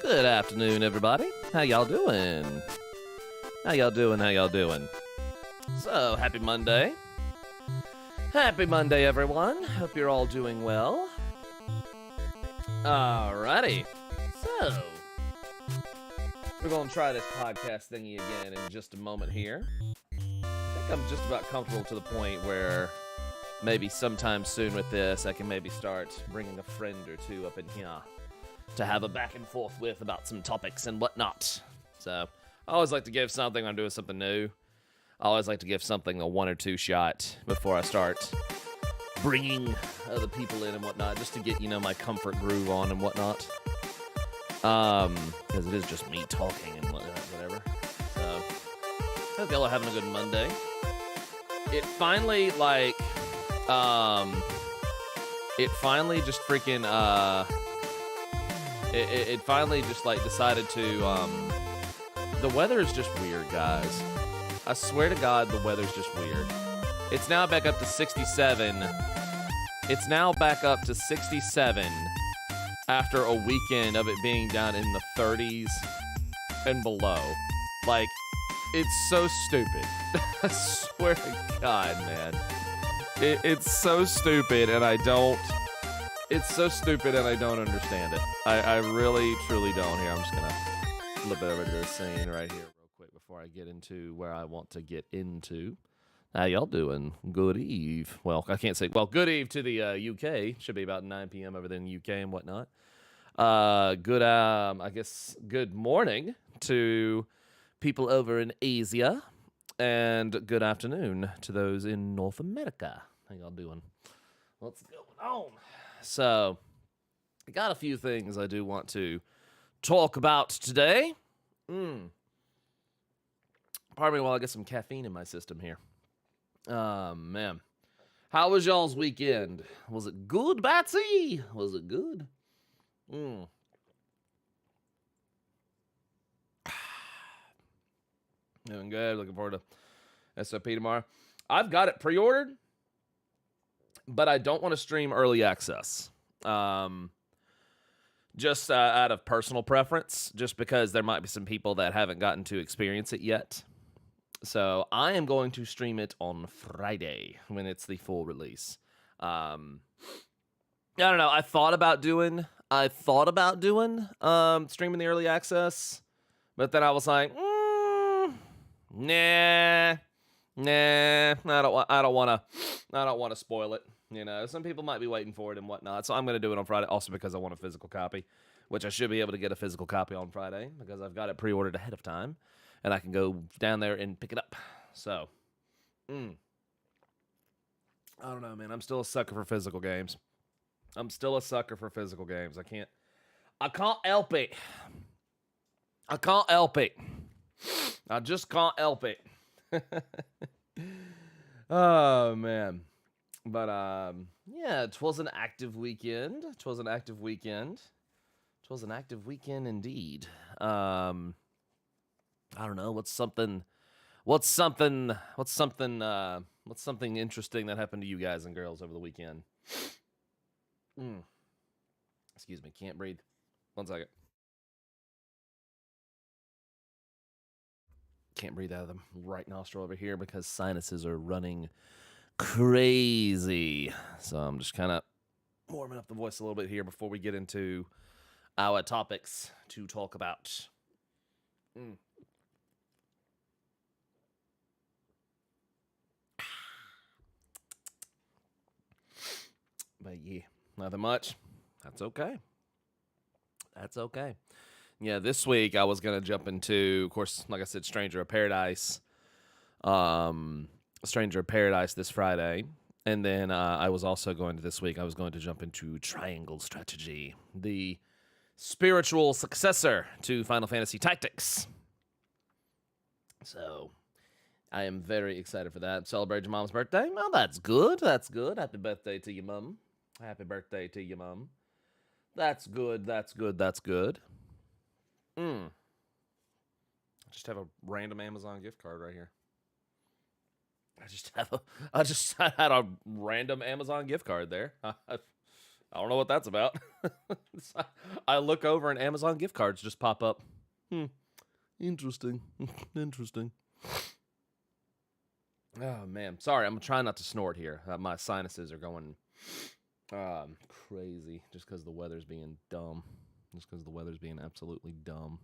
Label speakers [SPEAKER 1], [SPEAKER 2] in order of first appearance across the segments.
[SPEAKER 1] Good afternoon, everybody. How y'all doing? How y'all doing? So, happy Monday. Happy Monday, everyone. Hope you're all doing well. Alrighty. So, we're going to try this podcast thingy again in just a moment here. I think I'm just about comfortable to the point where maybe sometime soon with this, I can maybe start bringing a friend or two up in here to have a back and forth with about some topics and whatnot. So, I always like to give something when I'm doing something new. I always like to give something a 1 or 2 shot before I start bringing other people in and whatnot, just to get, my comfort groove on and whatnot. Because it is just me talking and whatever. So, I hope y'all are having a good Monday. It finally, just freaking, it finally just, decided to, the weather is just weird, guys. I swear to God, the weather's just weird. It's now back up to 67. It's now back up to 67 after a weekend of it being down in the 30s and below. It's so stupid. I swear to God, man. It's so stupid, and I don't... It's so stupid, and I don't understand it. I really, truly don't. Here, I'm just gonna flip it over to the scene right here real quick before I get into where I want to get into. How y'all doing? Good eve. Well, I can't say... Well, good eve to the UK. Should be about 9 p.m. over there in the UK and whatnot. Good morning to people over in Asia. And good afternoon to those in North America. How y'all doing? What's going on? So, I got a few things I do want to talk about today. Pardon me while I get some caffeine in my system here. Man. How was y'all's weekend? Was it good, Batsy? Was it good? Doing good. Looking forward to SOP tomorrow. I've got it pre-ordered, but I don't want to stream early access. Just out of personal preference, just because there might be some people that haven't gotten to experience it yet. So I am going to stream it on Friday when it's the full release. I don't know. I thought about doing streaming the early access, but then I was like, nah. I don't want to spoil it. Some people might be waiting for it and whatnot. So I'm going to do it on Friday, also because I want a physical copy, which I should be able to get a physical copy on Friday because I've got it pre-ordered ahead of time, and I can go down there and pick it up. So, I don't know, man. I'm still a sucker for physical games. I can't help it. I just can't help it. Oh, man. But, yeah, it was an active weekend. It was an active weekend indeed. I don't know, what's something interesting that happened to you guys and girls over the weekend? Excuse me, can't breathe. 1 second. Can't breathe out of the right nostril over here because sinuses are running crazy. So I'm just kind of warming up the voice a little bit here before we get into our topics to talk about. But yeah, nothing much. That's okay. Yeah, this week I was going to jump into, of course, like I said, Stranger of Paradise this Friday. And then I was also going to jump into Triangle Strategy, the spiritual successor to Final Fantasy Tactics. So, I am very excited for that. Celebrate your mom's birthday? Well, that's good. Happy birthday to your mom. That's good. I just have a random Amazon gift card right here. I just had a random Amazon gift card there. I don't know what that's about. I look over and Amazon gift cards just pop up. Interesting. Interesting. Oh, man. Sorry, I'm trying not to snort here. My sinuses are going crazy just because the weather's being dumb. Just because the weather's being absolutely dumb.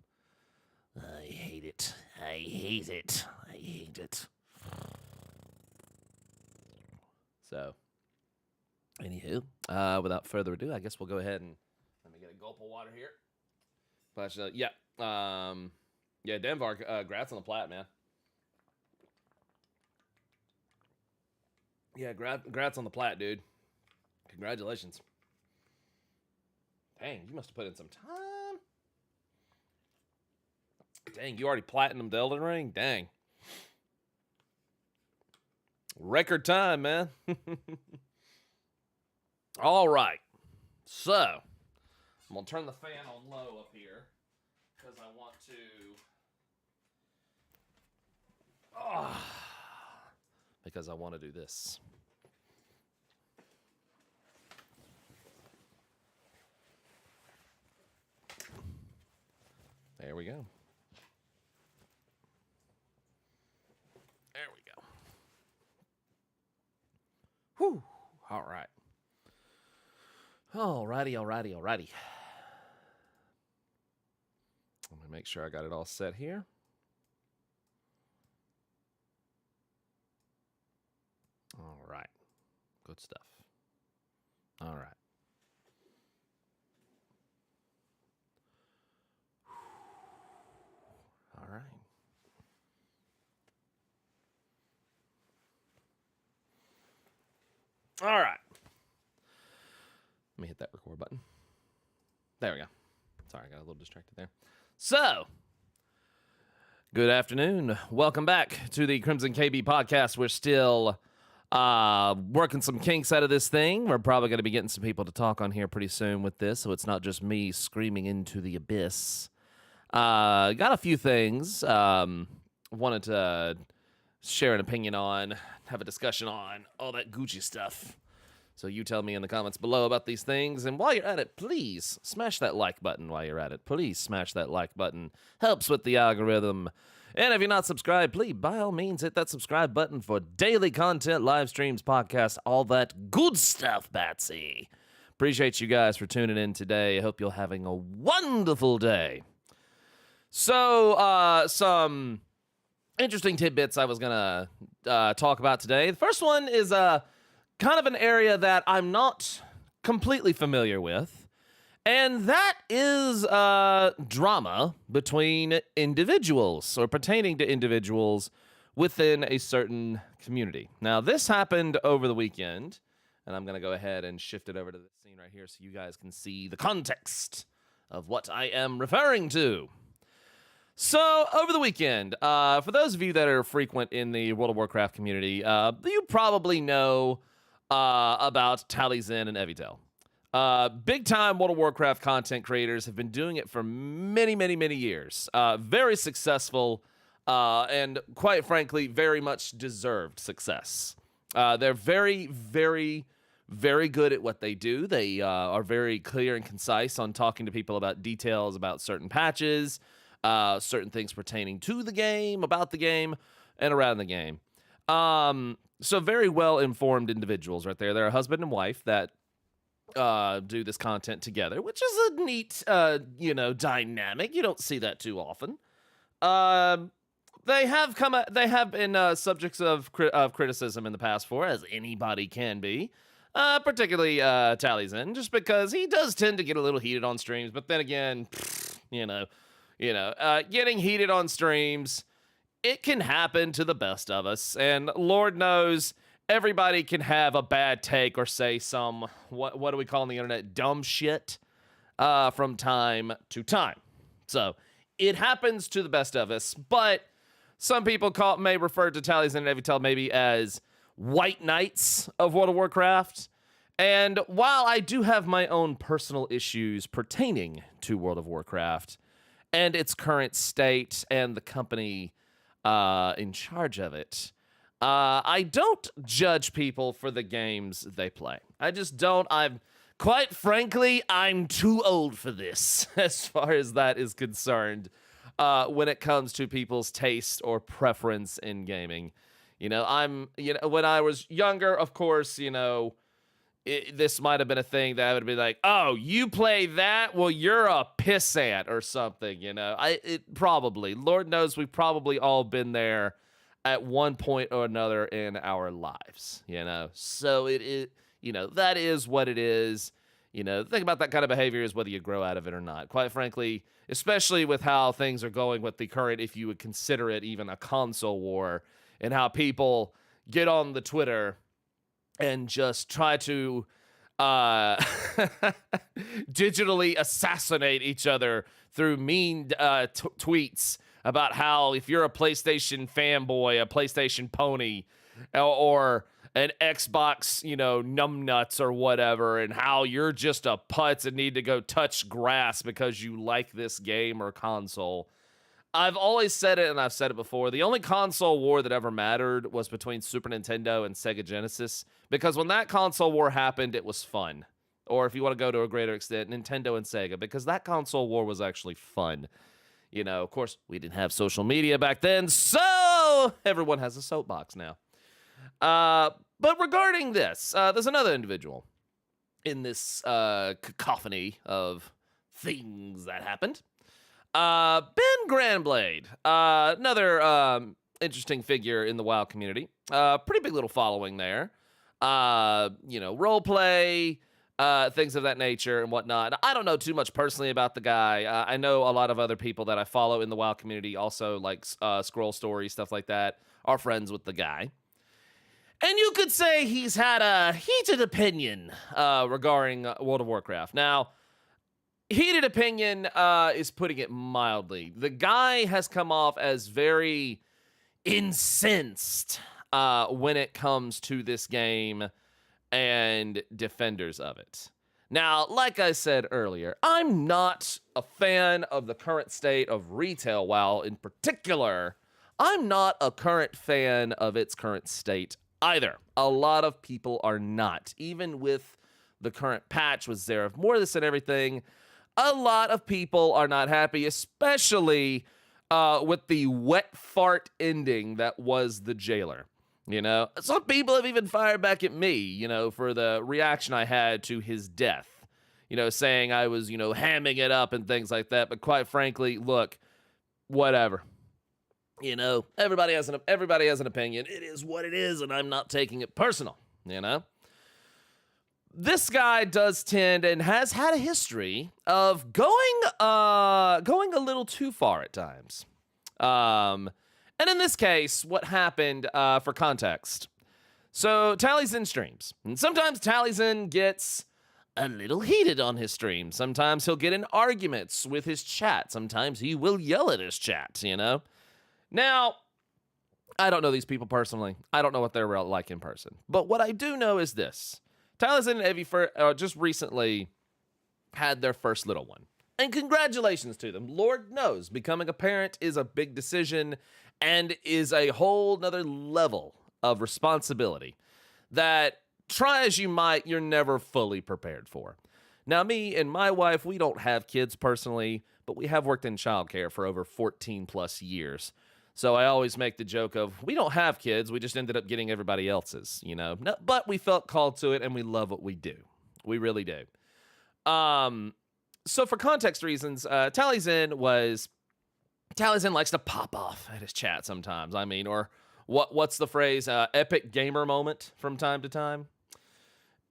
[SPEAKER 1] I hate it. I hate it. I hate it. So, anywho, without further ado, I guess we'll go ahead and let me get a gulp of water here. But yeah, Denvar, congrats on the plat, man. Yeah, congrats on the plat, dude. Congratulations. Dang, you must have put in some time. Dang, you already platinumed the Elden Ring? Dang. Record time, man. All right. So, I'm going to turn the fan on low up here because I want to... because I want to do this. There we go. There we go. Whew. All right. Alrighty. Let me make sure I got it all set here. All right. Good stuff. All right. All right. All right. Let me hit that record button. There we go. Sorry, I got a little distracted there. So, good afternoon. Welcome back to the Crimson KB podcast. We're still working some kinks out of this thing. We're probably going to be getting some people to talk on here pretty soon with this, so it's not just me screaming into the abyss. Got a few things wanted to share an opinion on, have a discussion on, all that Gucci stuff. So you tell me in the comments below about these things. And while you're at it, please smash that like button while you're at it. Please smash that like button. Helps with the algorithm. And if you're not subscribed, please, by all means, hit that subscribe button for daily content, live streams, podcasts, all that good stuff, Batsy. Appreciate you guys for tuning in today. I hope you're having a wonderful day. So, some interesting tidbits I was going to talk about today. The first one is kind of an area that I'm not completely familiar with, and that is drama between individuals or pertaining to individuals within a certain community. Now, this happened over the weekend, and I'm going to go ahead and shift it over to the scene right here so you guys can see the context of what I am referring to. So, over the weekend, for those of you that are frequent in the World of Warcraft community, you probably know about Taliesin and Evitel. Big-time World of Warcraft content creators have been doing it for many, many, many years. Very successful, and quite frankly, very much deserved success. They're very, very, very good at what they do. They are very clear and concise on talking to people about details about certain patches, certain things pertaining to the game, about the game, and around the game. So very well-informed individuals right there. They're a husband and wife that do this content together, which is a neat, dynamic. You don't see that too often. They have been subjects of criticism in the past as anybody can be, particularly Taliesin, just because he does tend to get a little heated on streams. But then again, getting heated on streams, it can happen to the best of us, and Lord knows everybody can have a bad take or say some, what do we call on the internet, dumb shit from time to time. So it happens to the best of us, but some people may refer to Taliesin and Evitel maybe as white knights of World of Warcraft. And while I do have my own personal issues pertaining to World of Warcraft and its current state and the company in charge of it, I don't judge people for the games they play. I just don't. I've quite frankly, I'm too old for this as far as that is concerned when it comes to people's taste or preference in gaming. When I was younger, of course, this might have been a thing that I would be like, oh, you play that? Well, you're a pissant or something, probably. Lord knows we've probably all been there at one point or another in our lives, So it is, that is what it is. The thing about that kind of behavior is whether you grow out of it or not. Quite frankly, especially with how things are going with the current, if you would consider it even a console war, and how people get on the Twitter and just try to digitally assassinate each other through mean tweets about how if you're a PlayStation fanboy, a PlayStation pony, or an Xbox, numbnuts or whatever, and how you're just a putz and need to go touch grass because you like this game or console. I've always said it, and I've said it before, the only console war that ever mattered was between Super Nintendo and Sega Genesis, because when that console war happened, it was fun. Or if you want to go to a greater extent, Nintendo and Sega, because that console war was actually fun. Of course, we didn't have social media back then, so everyone has a soapbox now. But regarding this, there's another individual in this cacophony of things that happened. Ben Grandblade, another interesting figure in the WoW community. Pretty big little following there. Role play, things of that nature and whatnot. I don't know too much personally about the guy. I know a lot of other people that I follow in the WoW community, also like scroll stories, stuff like that, are friends with the guy. And you could say he's had a heated opinion regarding World of Warcraft. Now, heated opinion is putting it mildly. The guy has come off as very incensed when it comes to this game and defenders of it. Now, like I said earlier, I'm not a fan of the current state of retail WoW in particular. I'm not a current fan of its current state either. A lot of people are not. Even with the current patch with Xerath Mortis and everything, a lot of people are not happy, especially with the wet fart ending that was the jailer. Some people have even fired back at me, for the reaction I had to his death, saying I was, hamming it up and things like that. But quite frankly, look, whatever. Everybody has an opinion. It is what it is, and I'm not taking it personal, This guy does tend and has had a history of going a little too far at times. And in this case, what happened, for context. So Taliesin streams, and sometimes Taliesin gets a little heated on his stream. Sometimes he'll get in arguments with his chat. Sometimes he will yell at his chat, Now, I don't know these people personally. I don't know what they're like in person. But what I do know is this. Taliesin and Evie just recently had their first little one. And congratulations to them. Lord knows, becoming a parent is a big decision and is a whole nother level of responsibility that, try as you might, you're never fully prepared for. Now, me and my wife, we don't have kids personally, but we have worked in childcare for over 14 plus years. So I always make the joke of, we don't have kids, we just ended up getting everybody else's, No, but we felt called to it, and we love what we do. We really do. So for context reasons, Taliesin likes to pop off at his chat sometimes. Or what's the phrase? Epic gamer moment from time to time.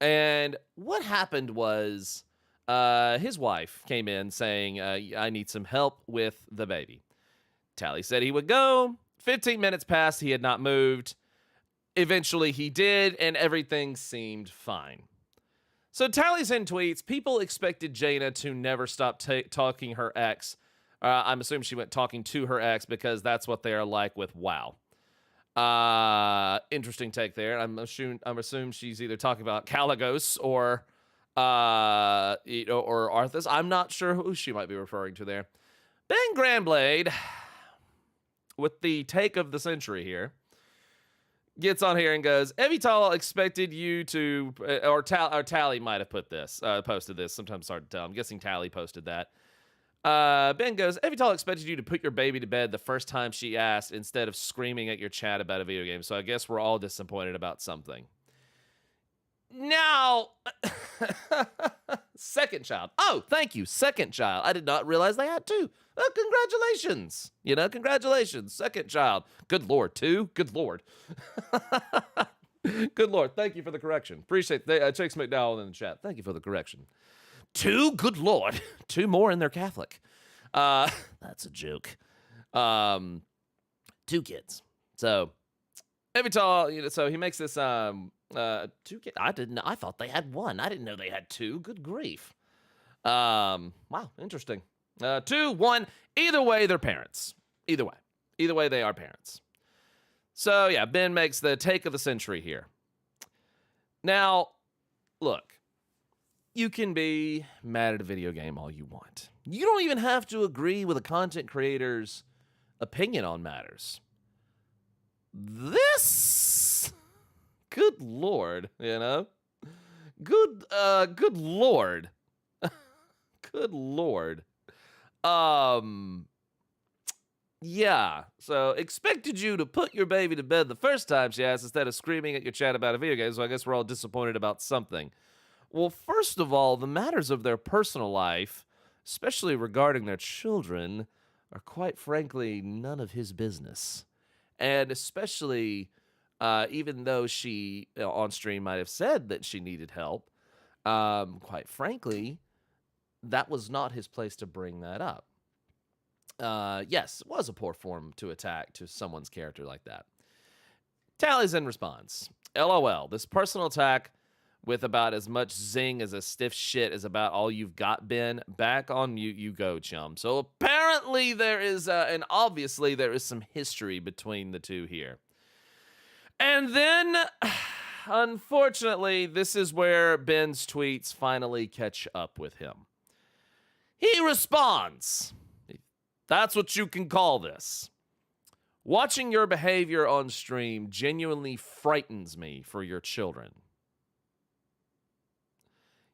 [SPEAKER 1] And what happened was his wife came in saying, I need some help with the baby. Tally said he would go. 15 minutes passed. He had not moved. Eventually he did, and everything seemed fine. So Taliesin tweets, people expected Jaina to never stop talking her ex. I'm assuming she went talking to her ex because that's what they are like with WoW. Interesting take there. I'm assuming she's either talking about Caligos or Arthas. I'm not sure who she might be referring to there. Ben Grandblade, with the take of the century here, gets on here and goes, Evital expected you to, or Tally might have posted this. Sometimes it's hard to tell. I'm guessing Tally posted that. Ben goes, Evital expected you to put your baby to bed the first time she asked instead of screaming at your chat about a video game. So I guess we're all disappointed about something. Now, second child. Oh, thank you. Second child. I did not realize they had two. Congratulations. Congratulations. Second child. Good Lord. Two? Good Lord. Good Lord. Thank you for the correction. Appreciate it. Chase McDowell in the chat. Thank you for the correction. Two? Good Lord. Two more and they're Catholic. That's a joke. Two kids. So, Evital, so he makes this, two kids. I thought they had one. I didn't know they had two. Good grief. Wow, interesting. Two, one. Either way, they're parents. Either way, they are parents. So yeah, Ben makes the take of the century here. Now, look, you can be mad at a video game all you want. You don't even have to agree with a content creator's opinion on matters. This, good Lord, Good Lord. Good Lord. Yeah. So expected you to put your baby to bed the first time she asked instead of screaming at your chat about a video game. So I guess we're all disappointed about something. Well, first of all, the matters of their personal life, especially regarding their children, are quite frankly none of his business. And especially, even though she on stream might have said that she needed help, quite frankly, that was not his place to bring that up. Yes, it was a poor form to attack to someone's character like that. Taliesin responds, LOL, this personal attack with about as much zing as a stiff shit is about all you've got, Ben. Back on mute you go, chum. So apparently there is, and obviously there is some history between the two here. And then, unfortunately, this is where Ben's tweets finally catch up with him. He responds, that's what you can call this. Watching your behavior on stream genuinely frightens me for your children.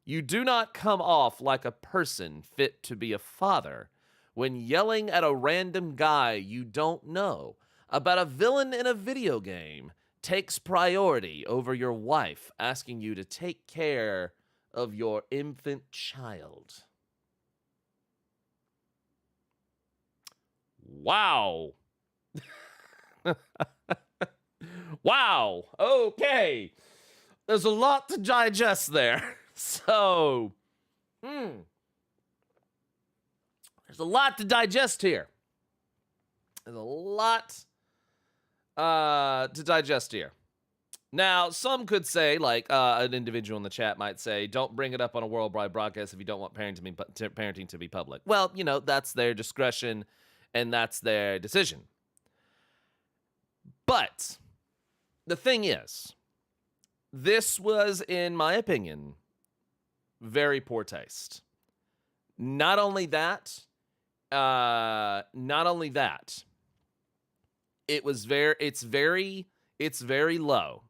[SPEAKER 1] You do not come off like a person fit to be a father when yelling at a random guy you don't know about a villain in a video game takes priority over your wife asking you to take care of your infant child. Wow. Wow. Okay. There's a lot to digest there. So, there's a lot to digest here. There's a lot to digest here. Now, some could say, like an individual in the chat might say, don't bring it up on a worldwide broadcast if you don't want parenting to be public. Well, that's their discretion and that's their decision. But the thing is, this was, in my opinion, very poor taste. Not only that, it's very low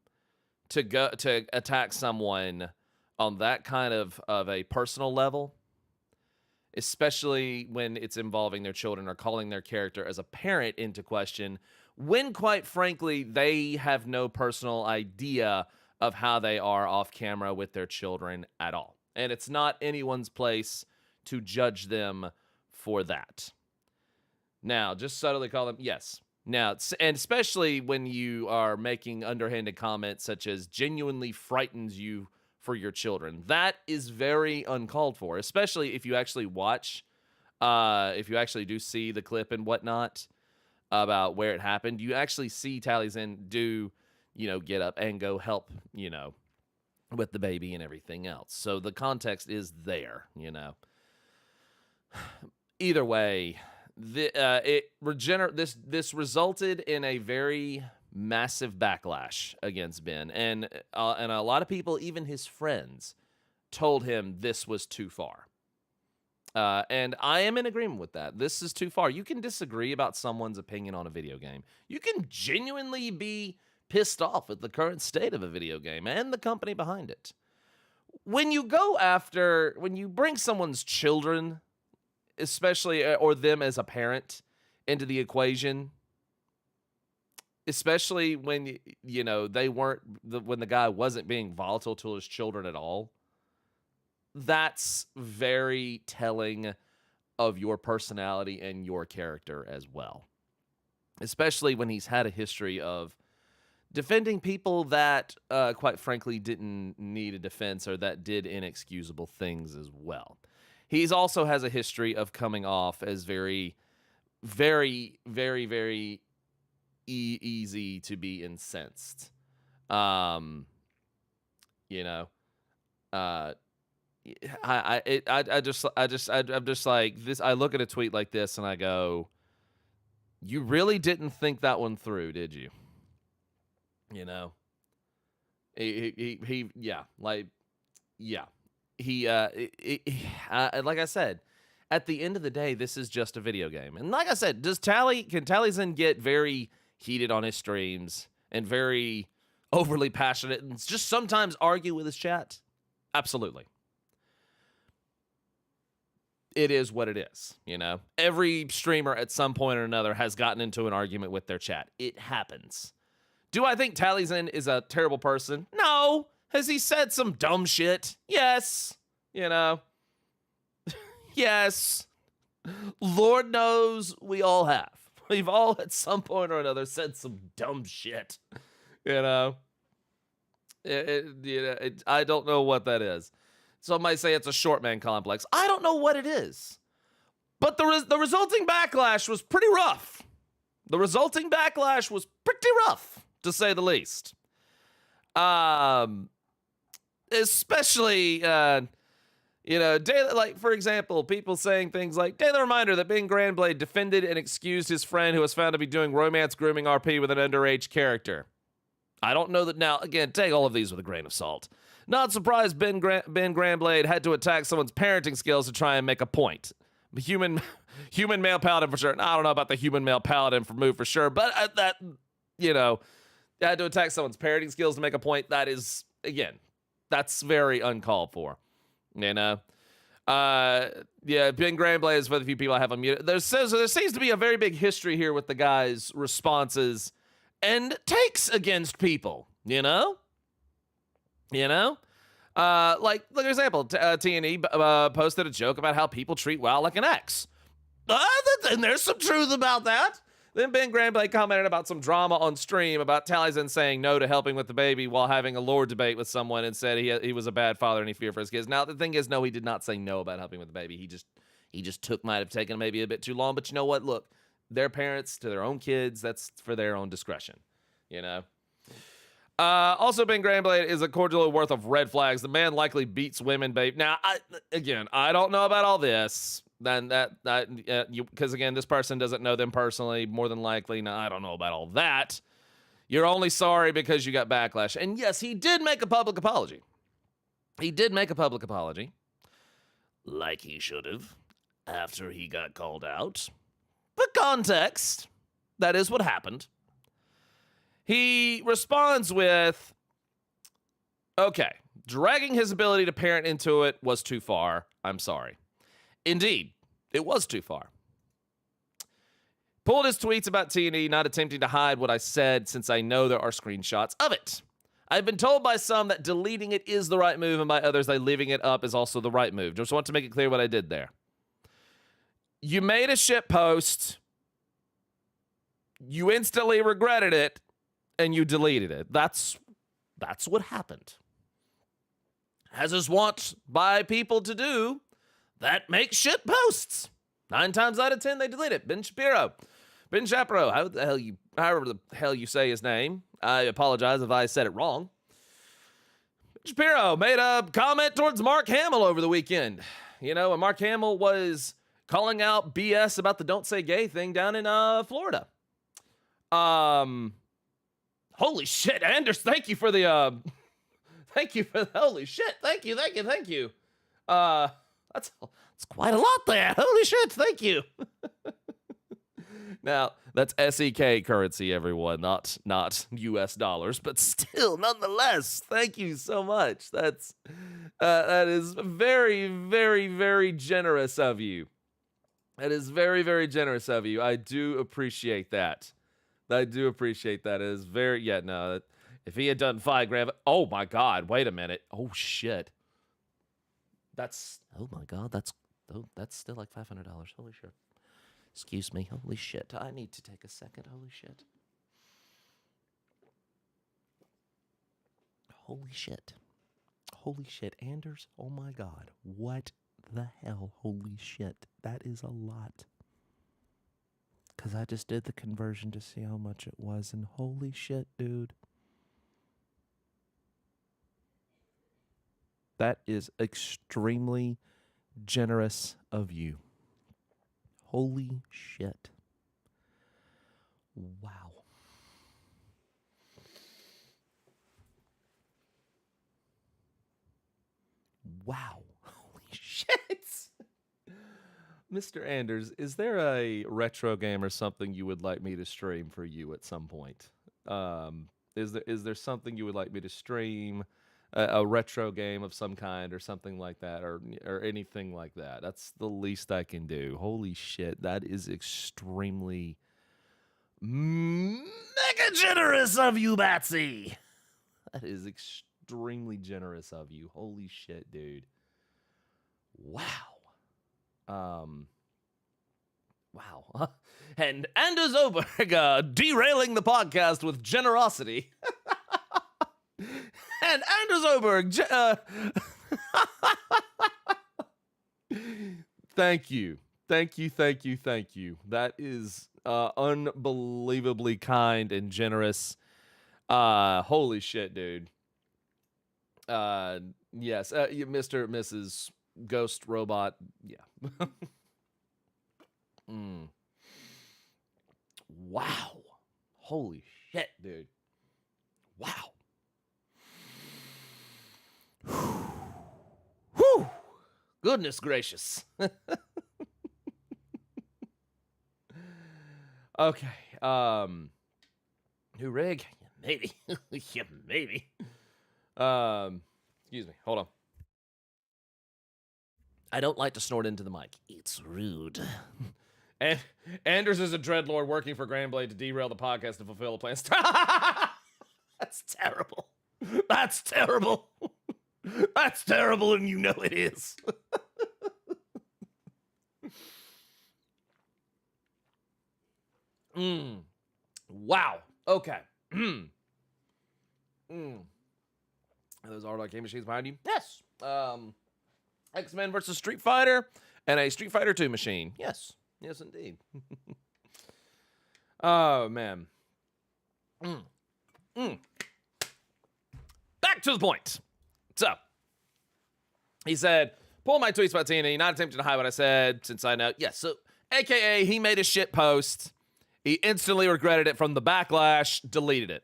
[SPEAKER 1] to attack someone on that kind of a personal level, especially when it's involving their children or calling their character as a parent into question, when quite frankly they have no personal idea of how they are off camera with their children at all. And it's not anyone's place to judge them for that. Now, just subtly call them, yes. Now, and especially when you are making underhanded comments such as genuinely frightens you for your children. That is very uncalled for, especially if you actually watch, if you actually do see the clip and whatnot about where it happened. You actually see Taliesin do, get up and go help, with the baby and everything else. So the context is there, Either way, this resulted in a very massive backlash against Ben, and a lot of people, even his friends, told him this was too far. And I am in agreement with that. This is too far. You can disagree about someone's opinion on a video game. You can genuinely be pissed off at the current state of a video game and the company behind it. When you bring someone's children, especially, or them as a parent, into the equation, especially when, when the guy wasn't being volatile to his children at all, that's very telling of your personality and your character as well. Especially when he's had a history of defending people that, quite frankly, didn't need a defense or that did inexcusable things as well. He's also has a history of coming off as very, very, very, very easy to be incensed. I'm just like this. I look at a tweet like this and I go, you really didn't think that one through, did you? Like I said, at the end of the day, this is just a video game. And like I said, can Taliesin get very heated on his streams and very overly passionate and just sometimes argue with his chat? Absolutely. It is what it is, Every streamer at some point or another has gotten into an argument with their chat. It happens. Do I think Taliesin is a terrible person? No. Has he said some dumb shit? Yes. Yes. Lord knows we all have. We've all at some point or another said some dumb shit. I don't know what that is. Some might say it's a short man complex. I don't know what it is. But the resulting backlash was pretty rough. To say the least. Especially, for example, people saying things like, daily reminder that Ben Grandblade defended and excused his friend who was found to be doing romance grooming RP with an underage character. I don't know that now. Again, take all of these with a grain of salt. Not surprised Ben Grandblade had to attack someone's parenting skills to try and make a point. Human male paladin for sure. I don't know about the human male paladin for sure, but had to attack someone's parenting skills to make a point. That is, again, that's very uncalled for. Ben Grandblade is for the few people I have unmuted. There seems to be a very big history here with the guy's responses and takes against people, like, for example, T&E posted a joke about how people treat WoW like an ex. And there's some truth about that. Then Ben Grandblade commented about some drama on stream about Taliesin saying no to helping with the baby while having a lore debate with someone and said he was a bad father and he feared for his kids. Now, the thing is, no, he did not say no about helping with the baby. He just might have taken maybe a bit too long. But you know what? Look, their parents to their own kids, that's for their own discretion, Also, Ben Grandblade is a cordial worth of red flags. The man likely beats women, babe. Now, I don't know about all this. Then because again, this person doesn't know them personally. More than likely, no, I don't know about all that. You're only sorry because you got backlash. And yes, he did make a public apology. Like he should have, after he got called out. For context, that is what happened. He responds with, okay, dragging his ability to parent into it was too far. I'm sorry. Indeed, it was too far. Pulled his tweets about T&E, not attempting to hide what I said since I know there are screenshots of it. I've been told by some that deleting it is the right move, and by others that leaving it up is also the right move. Just want to make it clear what I did there. You made a shit post. You instantly regretted it, and you deleted it. That's what happened. As is wont by people to do that make shit posts. 9 times out of 10, they delete it. Ben Shapiro, however the hell you say his name. I apologize if I said it wrong. Ben Shapiro made a comment towards Mark Hamill over the weekend. And Mark Hamill was calling out BS about the Don't Say Gay thing down in Florida. Holy shit, Anders, thank you for the holy shit. Thank you. That's quite a lot there. Holy shit, thank you. Now, That's SEK currency, everyone, not US dollars, but still, nonetheless, thank you so much. That is very, very, very generous of you. That is very, very generous of you. I do appreciate that. It is very, yeah, no, if he had done $5 grand, oh my God, wait a minute. Oh shit. Oh my God, that's still like $500. Holy shit. Excuse me. Holy shit. I need to take a second. Holy shit. Holy shit. Holy shit. Anders, oh my God. What the hell? Holy shit. That is a lot. Because I just did the conversion to see how much it was, and holy shit, dude. That is extremely generous of you. Holy shit. Wow. Wow. Holy shit. Mr. Anders, is there a retro game or something you would like me to stream for you at some point? Is there something you would like me to stream? A retro game of some kind or something like that, or anything like that. That's the least I can do. Holy shit, that is extremely mega generous of you, Batsy. That is extremely generous of you. Holy shit, dude. Wow. Wow. And Anders Oberg derailing the podcast with generosity. And Anders Oberg, thank you. That is unbelievably kind and generous. Holy shit, dude. Yes, Mr. Mrs. Ghost Robot, yeah. Wow. Holy shit, dude. Wow. Whew. Goodness gracious. Okay. New rig? Maybe. Yeah, maybe. Excuse me. Hold on. I don't like to snort into the mic. It's rude. And Anders is a dreadlord working for Grandblade to derail the podcast to fulfill the plans. That's terrible. That's terrible. That's terrible, and you know it is. Wow. Okay. Are those Art arcade machines behind you? Yes. X-Men versus Street Fighter and a Street Fighter 2 machine. Yes. Yes, indeed. Oh, man. Back to the point. So, he said, pull my tweets about TNA, not attempting to hide what I said, since I know. Yes, so, AKA, he made a shit post. He instantly regretted it from the backlash, deleted it.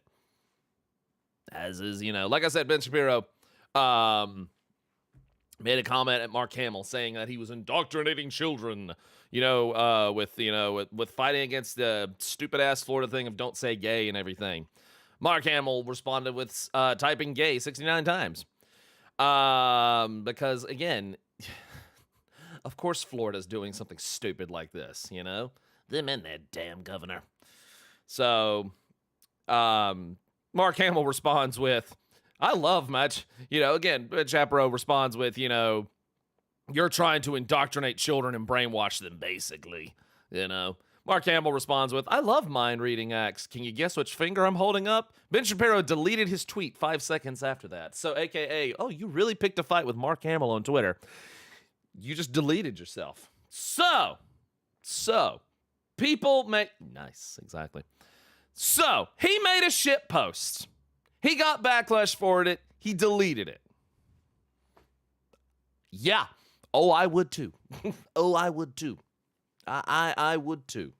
[SPEAKER 1] As is, like I said, Ben Shapiro, made a comment at Mark Hamill saying that he was indoctrinating children, with fighting against the stupid-ass Florida thing of don't say gay and everything. Mark Hamill responded with typing gay 69 times. Because, again, of course Florida's doing something stupid like this, Them and their damn governor. So, Mark Hamill responds with, I love much. Again, Chaparro responds with, you're trying to indoctrinate children and brainwash them, basically. Mark Hamill responds with, I love mind reading acts. Can you guess which finger I'm holding up? Ben Shapiro deleted his tweet 5 seconds after that. So, AKA, oh, you really picked a fight with Mark Hamill on Twitter. You just deleted yourself. So, people make... Nice, exactly. So, he made a shit post. He got backlash for it. He deleted it. Yeah. Oh, I would too. Oh, I would too. I would too.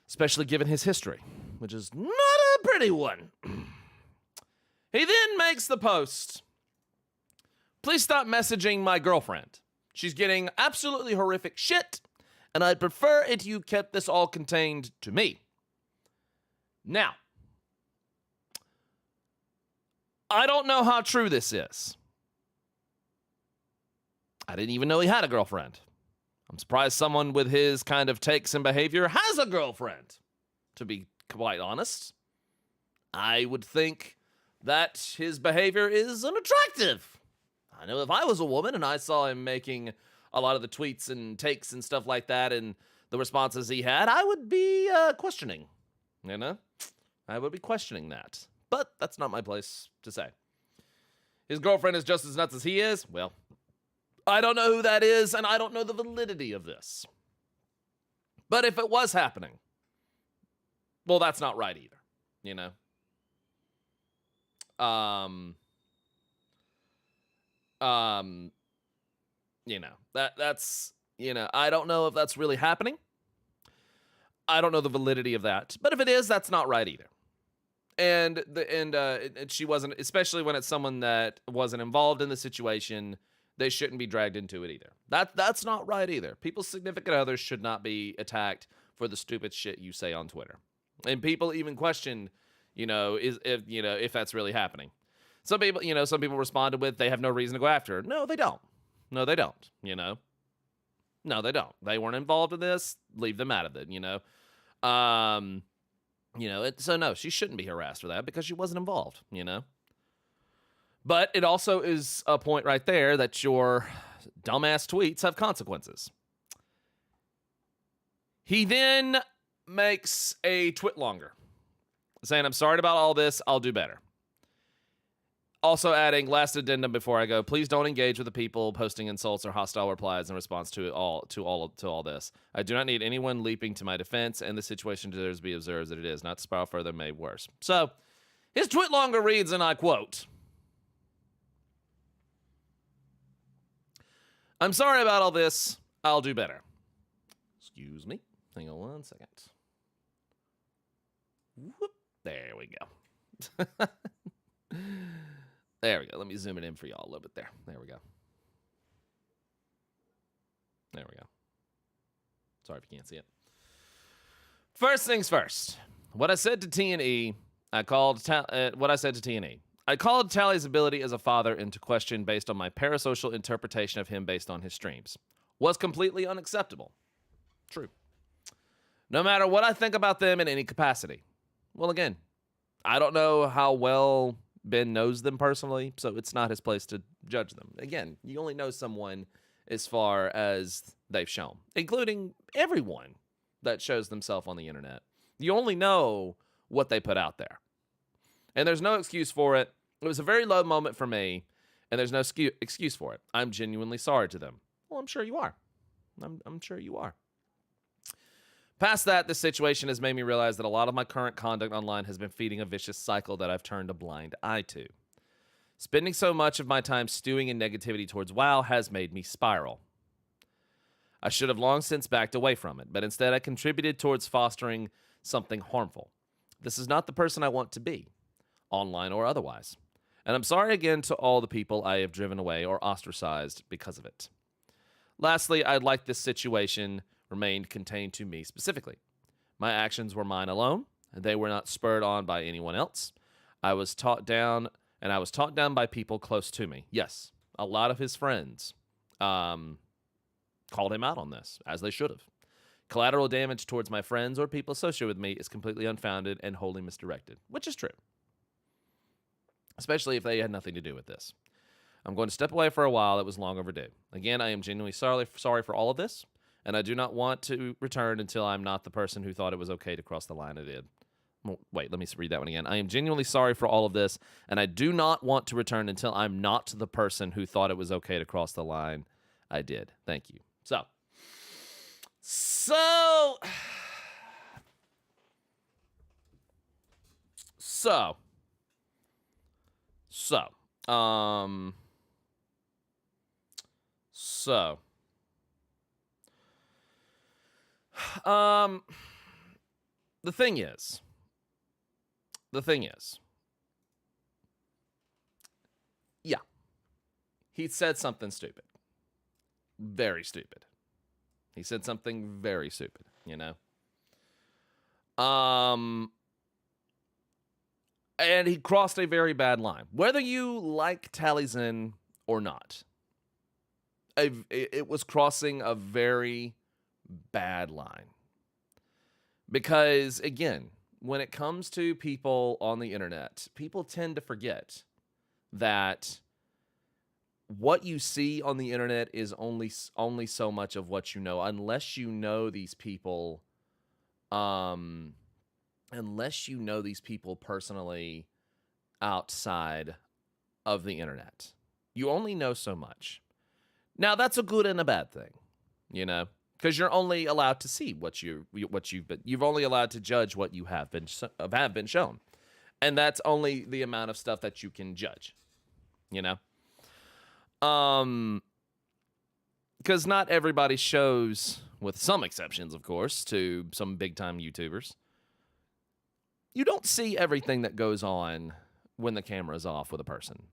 [SPEAKER 1] Especially given his history, which is not a pretty one. He then makes the post. Please stop messaging my girlfriend. She's getting absolutely horrific shit, and I'd prefer it you kept this all contained to me. Now, I don't know how true this is. I didn't even know he had a girlfriend. I'm surprised someone with his kind of takes and behavior has a girlfriend, to be quite honest. I would think that his behavior is unattractive. I know if I was a woman and I saw him making a lot of the tweets and takes and stuff like that and the responses he had, I would be questioning, you know? I would be questioning that. But that's not my place to say. His girlfriend is just as nuts as he is? Well, I don't know who that is, and I don't know the validity of this. But if it was happening, well, that's not right either, you know? You know, that's, you know, I don't know if that's really happening. I don't know the validity of that. But if it is, that's not right either. And she wasn't, especially when it's someone that wasn't involved in the situation, they shouldn't be dragged into it either. That's not right either. People's significant others should not be attacked for the stupid shit you say on Twitter. And people even question, you know, if that's really happening. Some people responded with, they have no reason to go after her. No, they don't. No, they don't, you know. No, they don't. They weren't involved in this. Leave them out of it, you know. So no, she shouldn't be harassed for that because she wasn't involved, you know. But it also is a point right there that your dumbass tweets have consequences. He then makes a twit longer, saying, I'm sorry about all this, I'll do better. Also adding, last addendum before I go, please don't engage with the people posting insults or hostile replies in response to all this. I do not need anyone leaping to my defense, and the situation deserves to be observed that it is, not to spiral further, made worse. So, his tweet longer reads, and I quote, I'm sorry about all this, I'll do better. Excuse me. Hang on 1 second. Whoop. There we go. There we go. Let me zoom it in for y'all a little bit there. There we go. There we go. Sorry if you can't see it. First things first. What I said to T&E, I called Talie's ability as a father into question based on my parasocial interpretation of him based on his streams. Was completely unacceptable. True. No matter what I think about them in any capacity. Well, again, I don't know how well Ben knows them personally, so it's not his place to judge them. Again, you only know someone as far as they've shown, including everyone that shows themselves on the internet. You only know what they put out there. And there's no excuse for it. It was a very low moment for me, and there's no excuse for it. I'm genuinely sorry to them. Well, I'm sure you are. I'm sure you are. Past that, this situation has made me realize that a lot of my current conduct online has been feeding a vicious cycle that I've turned a blind eye to. Spending so much of my time stewing in negativity towards WoW has made me spiral. I should have long since backed away from it, but instead I contributed towards fostering something harmful. This is not the person I want to be, online or otherwise. And I'm sorry again to all the people I have driven away or ostracized because of it. Lastly, I'd like this situation remained contained to me specifically. My actions were mine alone, and they were not spurred on by anyone else. I was taught down by people close to me. Yes, a lot of his friends called him out on this, as they should have. Collateral damage towards my friends or people associated with me is completely unfounded and wholly misdirected, which is true. Especially if they had nothing to do with this. I'm going to step away for a while. It was long overdue. Again, I am genuinely sorry for all of this. And I do not want to return until I'm not the person who thought it was okay to cross the line I did. Well, wait, let me read that one again. I am genuinely sorry for all of this, and I do not want to return until I'm not the person who thought it was okay to cross the line I did. Thank you. So, the thing is, yeah, he said something stupid. Very stupid. He said something very stupid, you know? And he crossed a very bad line. Whether you like Taliesin or not, it was crossing a very bad line. Because, again, when it comes to people on the internet, people tend to forget that what you see on the internet is only so much of what you know, unless you know these people, personally outside of the internet. You only know so much. Now, that's a good and a bad thing, you know, because you're only allowed to see you've only allowed to judge what you have been shown, and that's only the amount of stuff that you can judge, you know. Because not everybody shows, with some exceptions, of course, to some big-time YouTubers. You don't see everything that goes on when the camera's off with a person.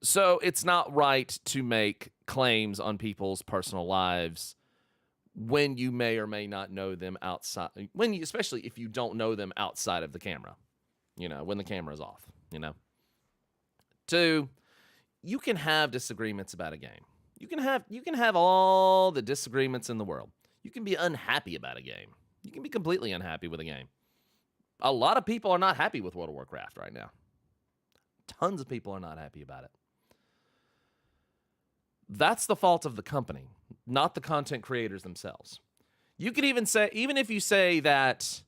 [SPEAKER 1] So it's not right to make claims on people's personal lives when you may or may not know them outside, especially if you don't know them outside of the camera, you know, when the camera's off, you know. 2, you can have disagreements about a game. You can have all the disagreements in the world. You can be unhappy about a game. You can be completely unhappy with a game. A lot of people are not happy with World of Warcraft right now. Tons of people are not happy about it. That's the fault of the company, not the content creators themselves. You could even say, even if you say that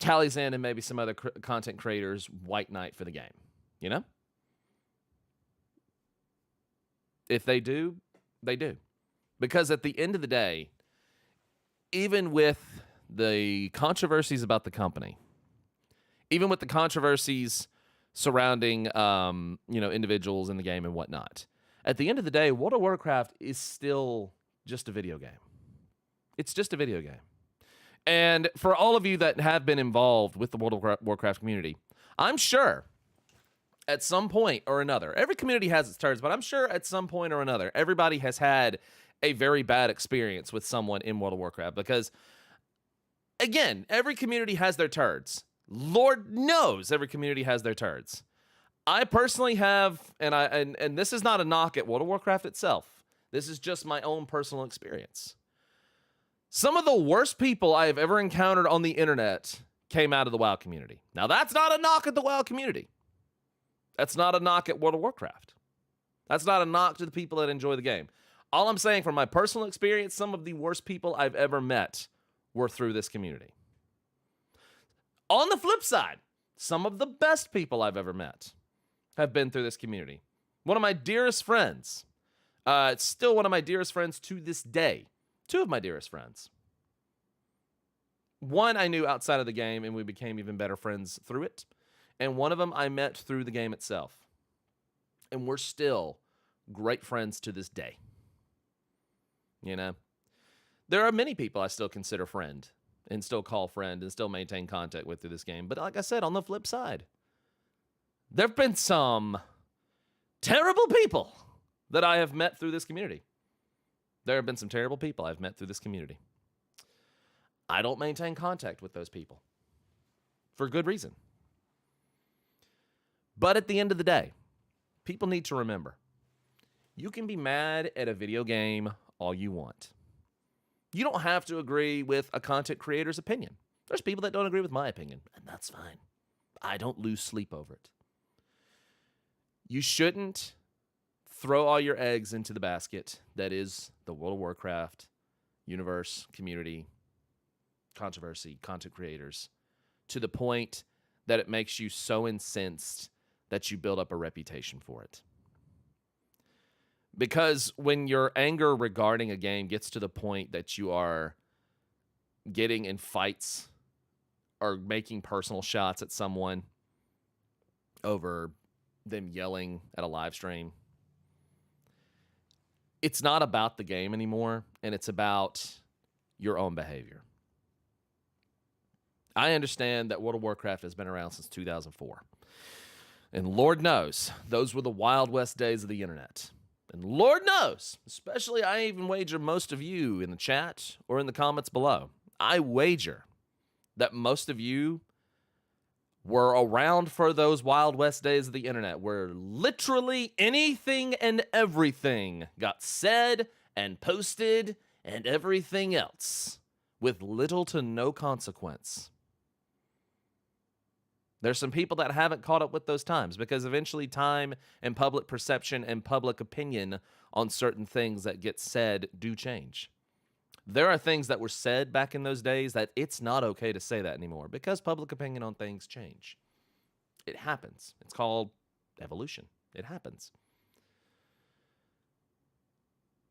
[SPEAKER 1] Taliesin and maybe some other content creators white knight for the game, you know? If they do, they do. Because at the end of the day, even with the controversies about the company, even with the controversies surrounding, individuals in the game and whatnot, at the end of the day, World of Warcraft is still just a video game. It's just a video game. And for all of you that have been involved with the World of Warcraft community, I'm sure at some point or another, every community has its turns, but I'm sure at some point or another, everybody has had a very bad experience with someone in World of Warcraft. Because, again, every community has their turds. Lord knows every community has their turds. I personally have, and this is not a knock at World of Warcraft itself. This is just my own personal experience. Some of the worst people I have ever encountered on the internet came out of the WoW community. Now, that's not a knock at the WoW community. That's not a knock at World of Warcraft. That's not a knock to the people that enjoy the game. All I'm saying, from my personal experience, some of the worst people I've ever met were through this community. On the flip side, some of the best people I've ever met have been through this community. One of my dearest friends, it's still one of my dearest friends to this day. 2 of my dearest friends. One I knew outside of the game, and we became even better friends through it. And one of them I met through the game itself. And we're still great friends to this day. You know? There are many people I still consider friend, and still call friend, and still maintain contact with through this game. But like I said, on the flip side, there have been some terrible people that I have met through this community. There have been some terrible people I've met through this community. I don't maintain contact with those people. For good reason. But at the end of the day, people need to remember, you can be mad at a video game all you want. You don't have to agree with a content creator's opinion. There's people that don't agree with my opinion, and that's fine. I don't lose sleep over it. You shouldn't throw all your eggs into the basket that is the World of Warcraft universe, community, controversy, content creators, to the point that it makes you so incensed that you build up a reputation for it. Because when your anger regarding a game gets to the point that you are getting in fights or making personal shots at someone over them yelling at a live stream, it's not about the game anymore, and it's about your own behavior. I understand that World of Warcraft has been around since 2004. And Lord knows, those were the Wild West days of the internet. And Lord knows, especially I even wager most of you in the chat or in the comments below, I wager that most of you were around for those Wild West days of the internet where literally anything and everything got said and posted and everything else with little to no consequence. There's some people that haven't caught up with those times because eventually time and public perception and public opinion on certain things that get said do change. There are things that were said back in those days that it's not okay to say that anymore because public opinion on things change. It happens. It's called evolution. It happens.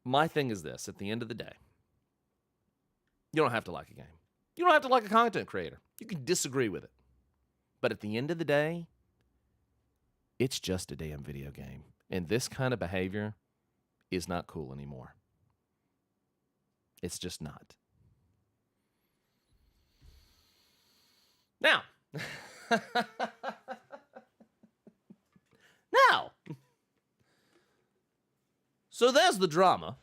[SPEAKER 1] My thing is this, at the end of the day, you don't have to like a game. You don't have to like a content creator. You can disagree with it. But at the end of the day, it's just a damn video game. And this kind of behavior is not cool anymore. It's just not. Now. Now. So there's the drama.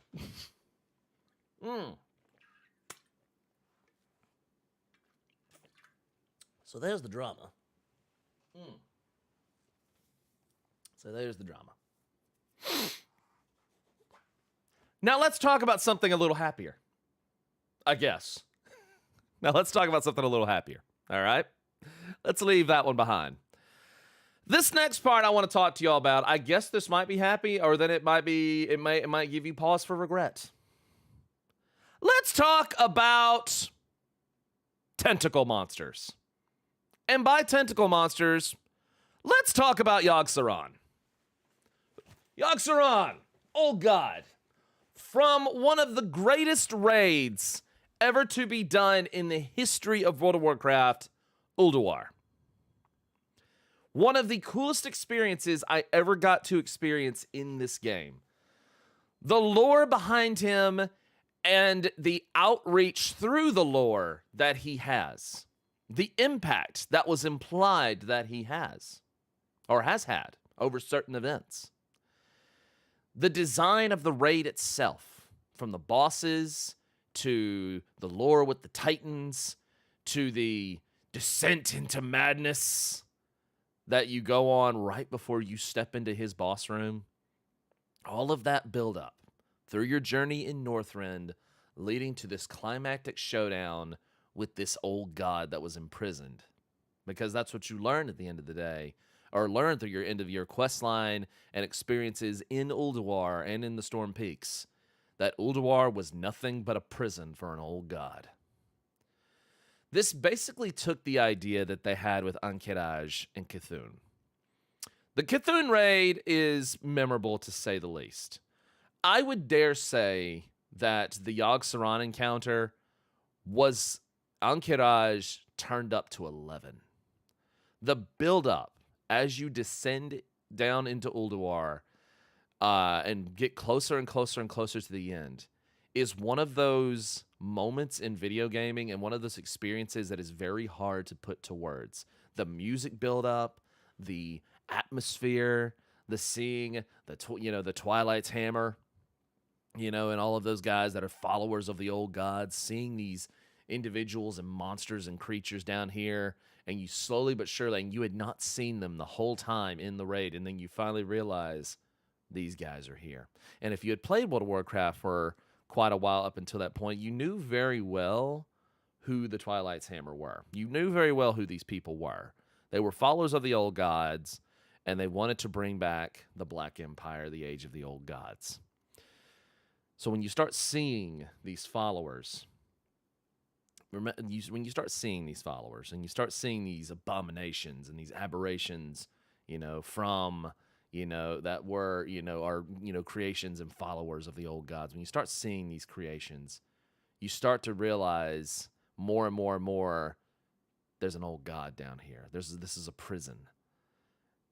[SPEAKER 1] So there's the drama. So there's the drama. Now let's talk about something a little happier. I guess. Now let's talk about something a little happier. All right? Let's leave that one behind. This next part I want to talk to y'all about. I guess this might be happy, or then it might give you pause for regret. Let's talk about tentacle monsters. And by tentacle monsters, let's talk about Yogg Saron. Yogg Saron, old god, from one of the greatest raids ever to be done in the history of World of Warcraft, Ulduar. One of the coolest experiences I ever got to experience in this game. The lore behind him and the outreach through the lore that he has. The impact that was implied that he has, or has had, over certain events. The design of the raid itself, from the bosses to the lore with the Titans to the descent into madness that you go on right before you step into his boss room. All of that build up through your journey in Northrend, leading to this climactic showdown with this old god that was imprisoned. Because that's what you learn at the end of the day, or learn through your end of your quest line and experiences in Ulduar and in the Storm Peaks, that Ulduar was nothing but a prison for an old god. This basically took the idea that they had with Ahn'Qiraj and C'Thun. The C'Thun raid is memorable to say the least. I would dare say that the Yogg Saron encounter was Ahn'Qiraj turned up to 11. The build-up as you descend down into Ulduar and get closer and closer and closer to the end is one of those moments in video gaming and one of those experiences that is very hard to put to words. The music build-up, the atmosphere, the seeing, the Twilight's hammer, and all of those guys that are followers of the old gods, seeing these individuals and monsters and creatures down here, and you slowly but surely, and you had not seen them the whole time in the raid, and then you finally realize these guys are here. And if you had played World of Warcraft for quite a while up until that point, you knew very well who the Twilight's Hammer were. You knew very well who these people were. They were followers of the old gods, and they wanted to bring back the Black Empire, the Age of the Old Gods. So when you start seeing these followers, when you start seeing these followers and you start seeing these abominations and these aberrations, from, that were, are, creations and followers of the old gods, when you start seeing these creations, you start to realize more and more and more, there's an old god down here. This is a prison.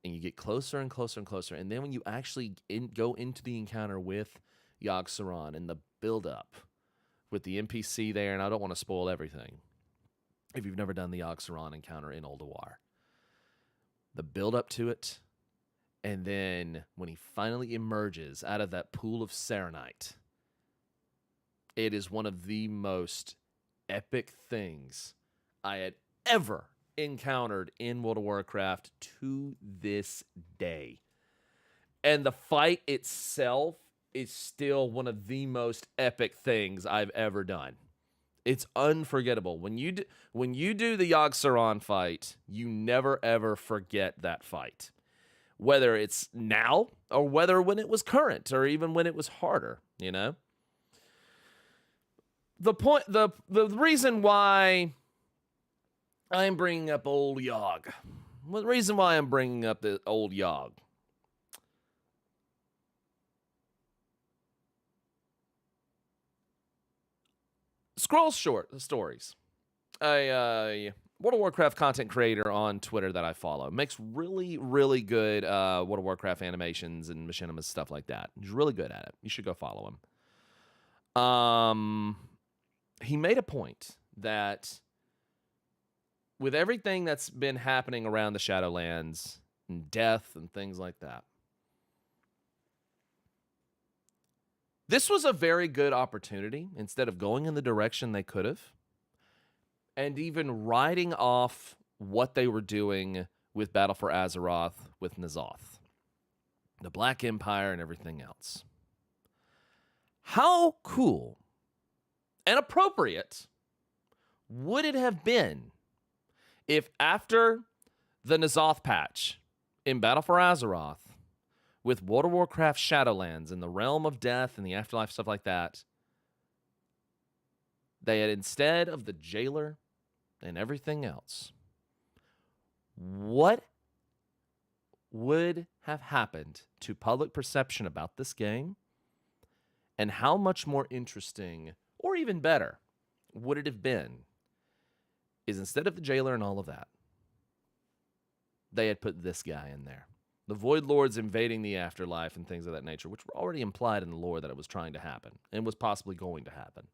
[SPEAKER 1] And you get closer and closer and closer. And then when you actually go into the encounter with Yogg Saron and the build-up with the NPC there, and I don't want to spoil everything if you've never done the Yogg Saron encounter in Ulduar. The build-up to it And then when he finally emerges out of that pool of Saronite, it is one of the most epic things I had ever encountered in World of Warcraft to this day. And the fight itself is still one of the most epic things I've ever done. It's unforgettable. When you do the Yogg Saron fight, you never ever forget that fight. Whether it's now or whether when it was current or even when it was harder, you know? The reason why I'm bringing up old Yogg. Well, the reason why I'm bringing up the old Yogg. Scroll short stories. A World of Warcraft content creator on Twitter that I follow makes really, really good World of Warcraft animations and machinimas, stuff like that. He's really good at it. You should go follow him. He made a point that with everything that's been happening around the Shadowlands and death and things like that, this was a very good opportunity, instead of going in the direction they could have, and even writing off what they were doing with Battle for Azeroth with N'Zoth, the Black Empire, and everything else. How cool and appropriate would it have been if after the N'Zoth patch in Battle for Azeroth, with World of Warcraft Shadowlands and the Realm of Death and the Afterlife, stuff like that, they had, instead of the Jailer and everything else, what would have happened to public perception about this game, and how much more interesting, or even better, would it have been, is instead of the Jailer and all of that, they had put this guy in there. The Void Lords invading the Afterlife and things of that nature, which were already implied in the lore that it was trying to happen and was possibly going to happen.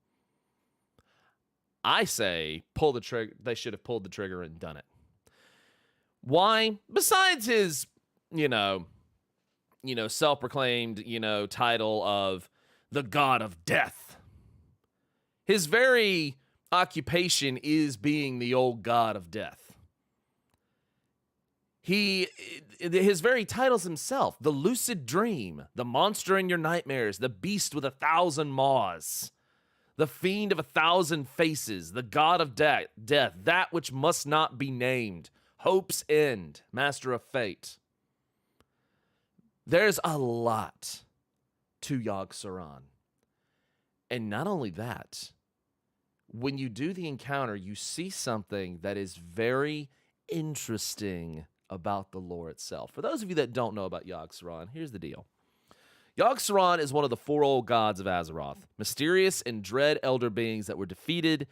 [SPEAKER 1] I say pull the trigger. They should have pulled the trigger and done it. Why? Besides his, self-proclaimed, title of the God of Death. His very occupation is being the old God of Death. His very titles himself, the lucid dream, the monster in your nightmares, the beast with 1,000 maws, the fiend of 1,000 faces, the god of death, that which must not be named, hope's end, master of fate. There's a lot to Yogg Saron. And not only that, when you do the encounter, you see something that is very interesting about the lore itself. For those of you that don't know about Yogg Saron, here's the deal. Yogg Saron is one of the 4 old gods of Azeroth, mysterious and dread elder beings that were defeated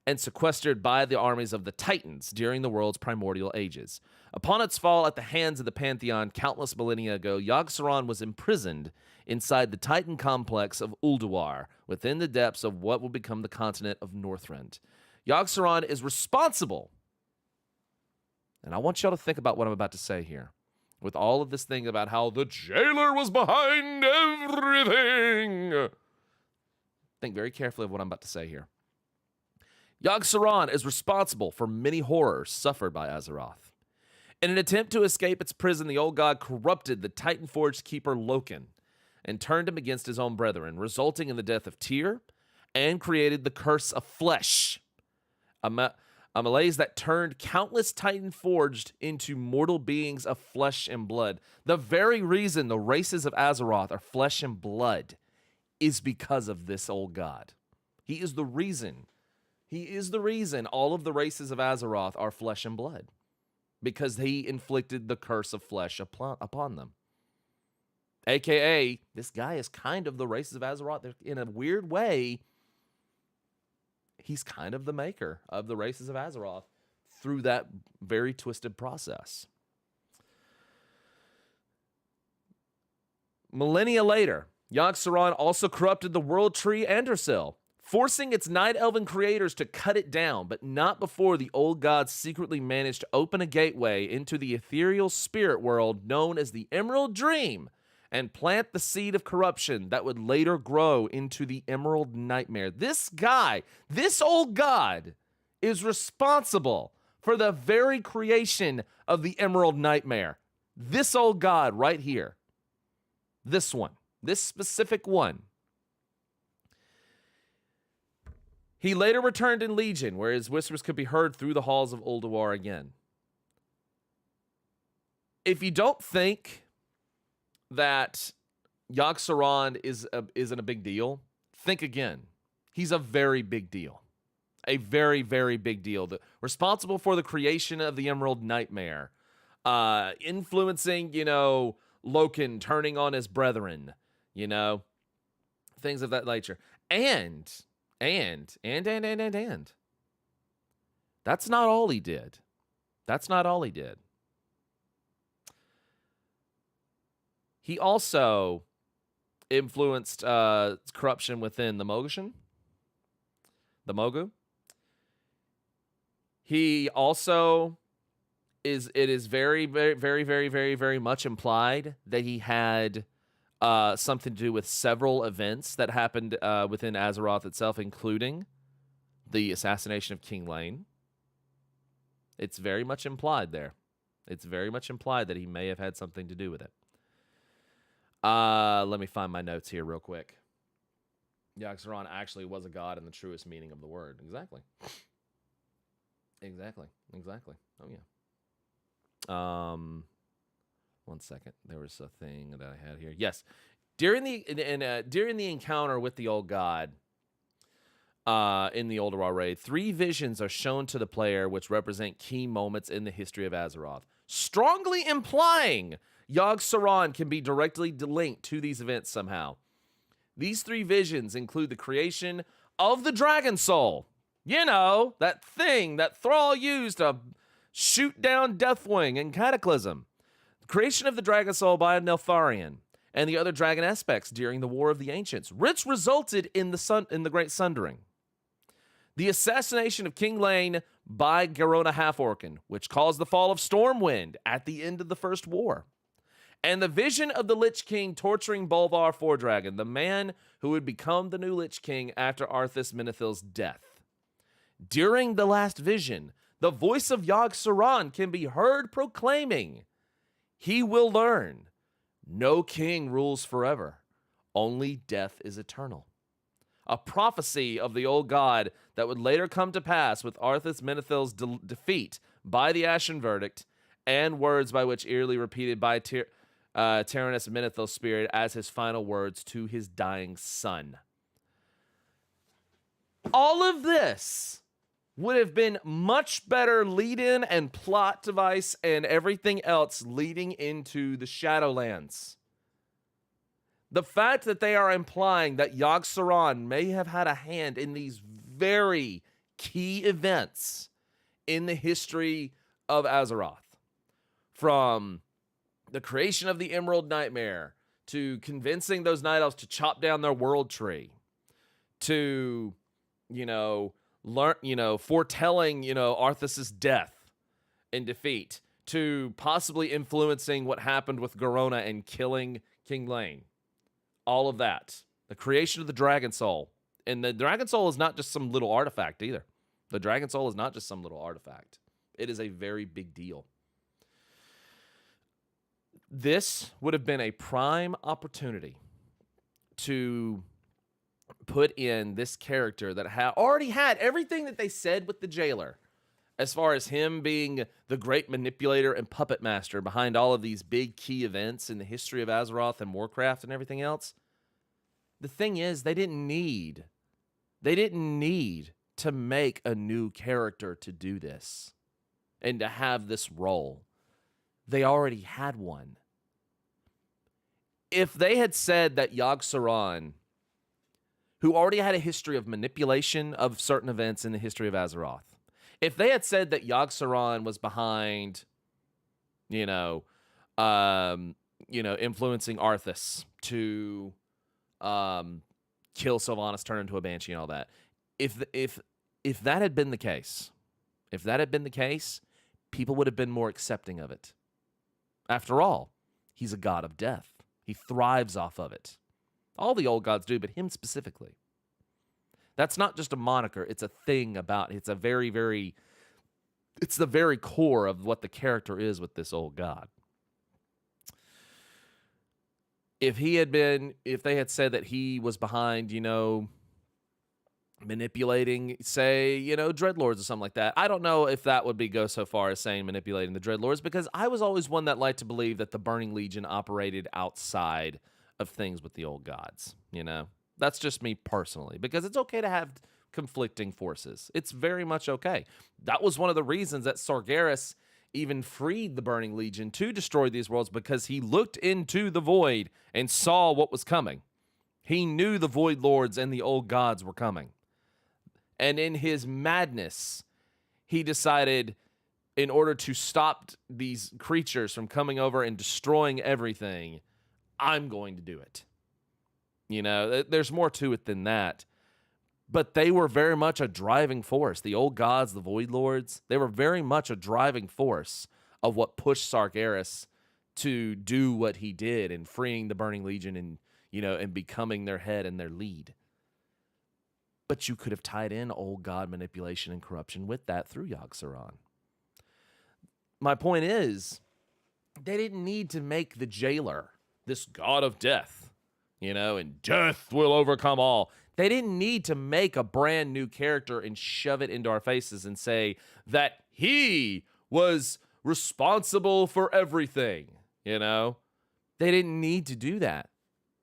[SPEAKER 1] and sequestered by the armies of the Titans during the world's primordial ages. Upon its fall at the hands of the Pantheon countless millennia ago, Yogg Saron was imprisoned inside the Titan complex of Ulduar, within the depths of what will become the continent of Northrend. Yogg Saron is responsible. And I want y'all to think about what I'm about to say here. With all of this thing about how the Jailer was behind everything. Think very carefully of what I'm about to say here. Yogg Saron is responsible for many horrors suffered by Azeroth. In an attempt to escape its prison, the old god corrupted the Titan-forged keeper Loken and turned him against his own brethren, resulting in the death of Tyr, and created the Curse of Flesh, a malaise that turned countless Titan forged into mortal beings of flesh and blood. The very reason the races of Azeroth are flesh and blood is because of this old god. He is the reason. He is the reason all of the races of Azeroth are flesh and blood, because he inflicted the curse of flesh upon them. AKA, this guy is kind of the races of Azeroth. In a weird way, he's kind of the maker of the races of Azeroth through that very twisted process. Millennia later, Yogg Saron also corrupted the World Tree and Yggdrasil, forcing its Night Elven creators to cut it down, but not before the old gods secretly managed to open a gateway into the ethereal spirit world known as the Emerald Dream and plant the seed of corruption that would later grow into the Emerald Nightmare. This guy, this old god, is responsible for the very creation of the Emerald Nightmare. This old god right here. This one. This specific one. He later returned in Legion, where his whispers could be heard through the halls of Ulduar again. If you don't think that Yogg Saron isn't a big deal, think again. He's a very big deal. A very, very big deal. Responsible for the creation of the Emerald Nightmare. Influencing, Loken turning on his brethren. Things of that nature. And. That's not all he did. He also influenced corruption within the Mogu. He also it is very, very, very, very, very, very much implied that he had something to do with several events that happened within Azeroth itself, including the assassination of King Lane. It's very much implied there. It's very much implied that he may have had something to do with it. Let me find my notes here real quick. Yogg Saron actually was a god in the truest meaning of the word. Exactly. Oh, yeah. One second. There was a thing that I had here. Yes. During the encounter with the old god in the Ulduar raid, 3 visions are shown to the player which represent key moments in the history of Azeroth, strongly implying Yogg Saron can be directly linked to these events somehow. These 3 visions include the creation of the Dragon Soul. That thing that Thrall used to shoot down Deathwing and Cataclysm. The creation of the Dragon Soul by Neltharion and the other dragon aspects during the War of the Ancients, which resulted in the Great Sundering. The assassination of King Lane by Garona Half-Orcan, which caused the fall of Stormwind at the end of the First War. And the vision of the Lich King torturing Bolvar Fordragon, the man who would become the new Lich King after Arthas Menethil's death. During the last vision, the voice of Yogg Saron can be heard proclaiming, "He will learn. No king rules forever. Only death is eternal." A prophecy of the old god that would later come to pass with Arthas Menethil's defeat by the Ashen Verdict, and words by which eerily repeated by Tyrannus Menethil's spirit as his final words to his dying son. All of this would have been much better lead-in and plot device and everything else leading into the Shadowlands. The fact that they are implying that Yogg Saron may have had a hand in these very key events in the history of Azeroth, from the creation of the Emerald Nightmare, to convincing those Night Elves to chop down their world tree, to, foretelling, Arthas's death and defeat, to possibly influencing what happened with Garona and killing King Lane. All of that. The creation of the Dragon Soul. And the Dragon Soul is not just some little artifact either. The Dragon Soul is not just some little artifact. It is a very big deal. This would have been a prime opportunity to put in this character that already had everything that they said with the jailer, as far as him being the great manipulator and puppet master behind all of these big key events in the history of Azeroth and Warcraft and everything else. The thing is, they didn't need to make a new character to do this and to have this role. They already had one. If they had said that Yogg Saron, who already had a history of manipulation of certain events in the history of Azeroth, if they had said that Yogg Saron was behind, influencing Arthas to kill Sylvanas, turn into a Banshee and all that. If that had been the case, people would have been more accepting of it. After all, he's a god of death. He thrives off of it. All the old gods do, but him specifically. That's not just a moniker. It's a thing about it. It's a it's the very core of what the character is with this old god. If they had said that he was behind, manipulating, say, dreadlords or something like that, I don't know if that would go so far as saying manipulating the dreadlords, because I was always one that liked to believe that the Burning Legion operated outside of things with the old gods. That's just me personally, because it's okay to have conflicting forces. It's very much okay. That was one of the reasons that Sargeras even freed the Burning Legion to destroy these worlds, because he looked into the void and saw what was coming. He knew the Void Lords and the old gods were coming. And in his madness, he decided, in order to stop these creatures from coming over and destroying everything, I'm going to do it. There's more to it than that. But they were very much a driving force. The old gods, the Void Lords, they were very much a driving force of what pushed Sargeras to do what he did in freeing the Burning Legion and becoming their head and their lead. But you could have tied in old god manipulation and corruption with that through Yogg Saron. My point is, they didn't need to make the jailer this god of death, and death will overcome all. They didn't need to make a brand new character and shove it into our faces and say that he was responsible for everything, They didn't need to do that.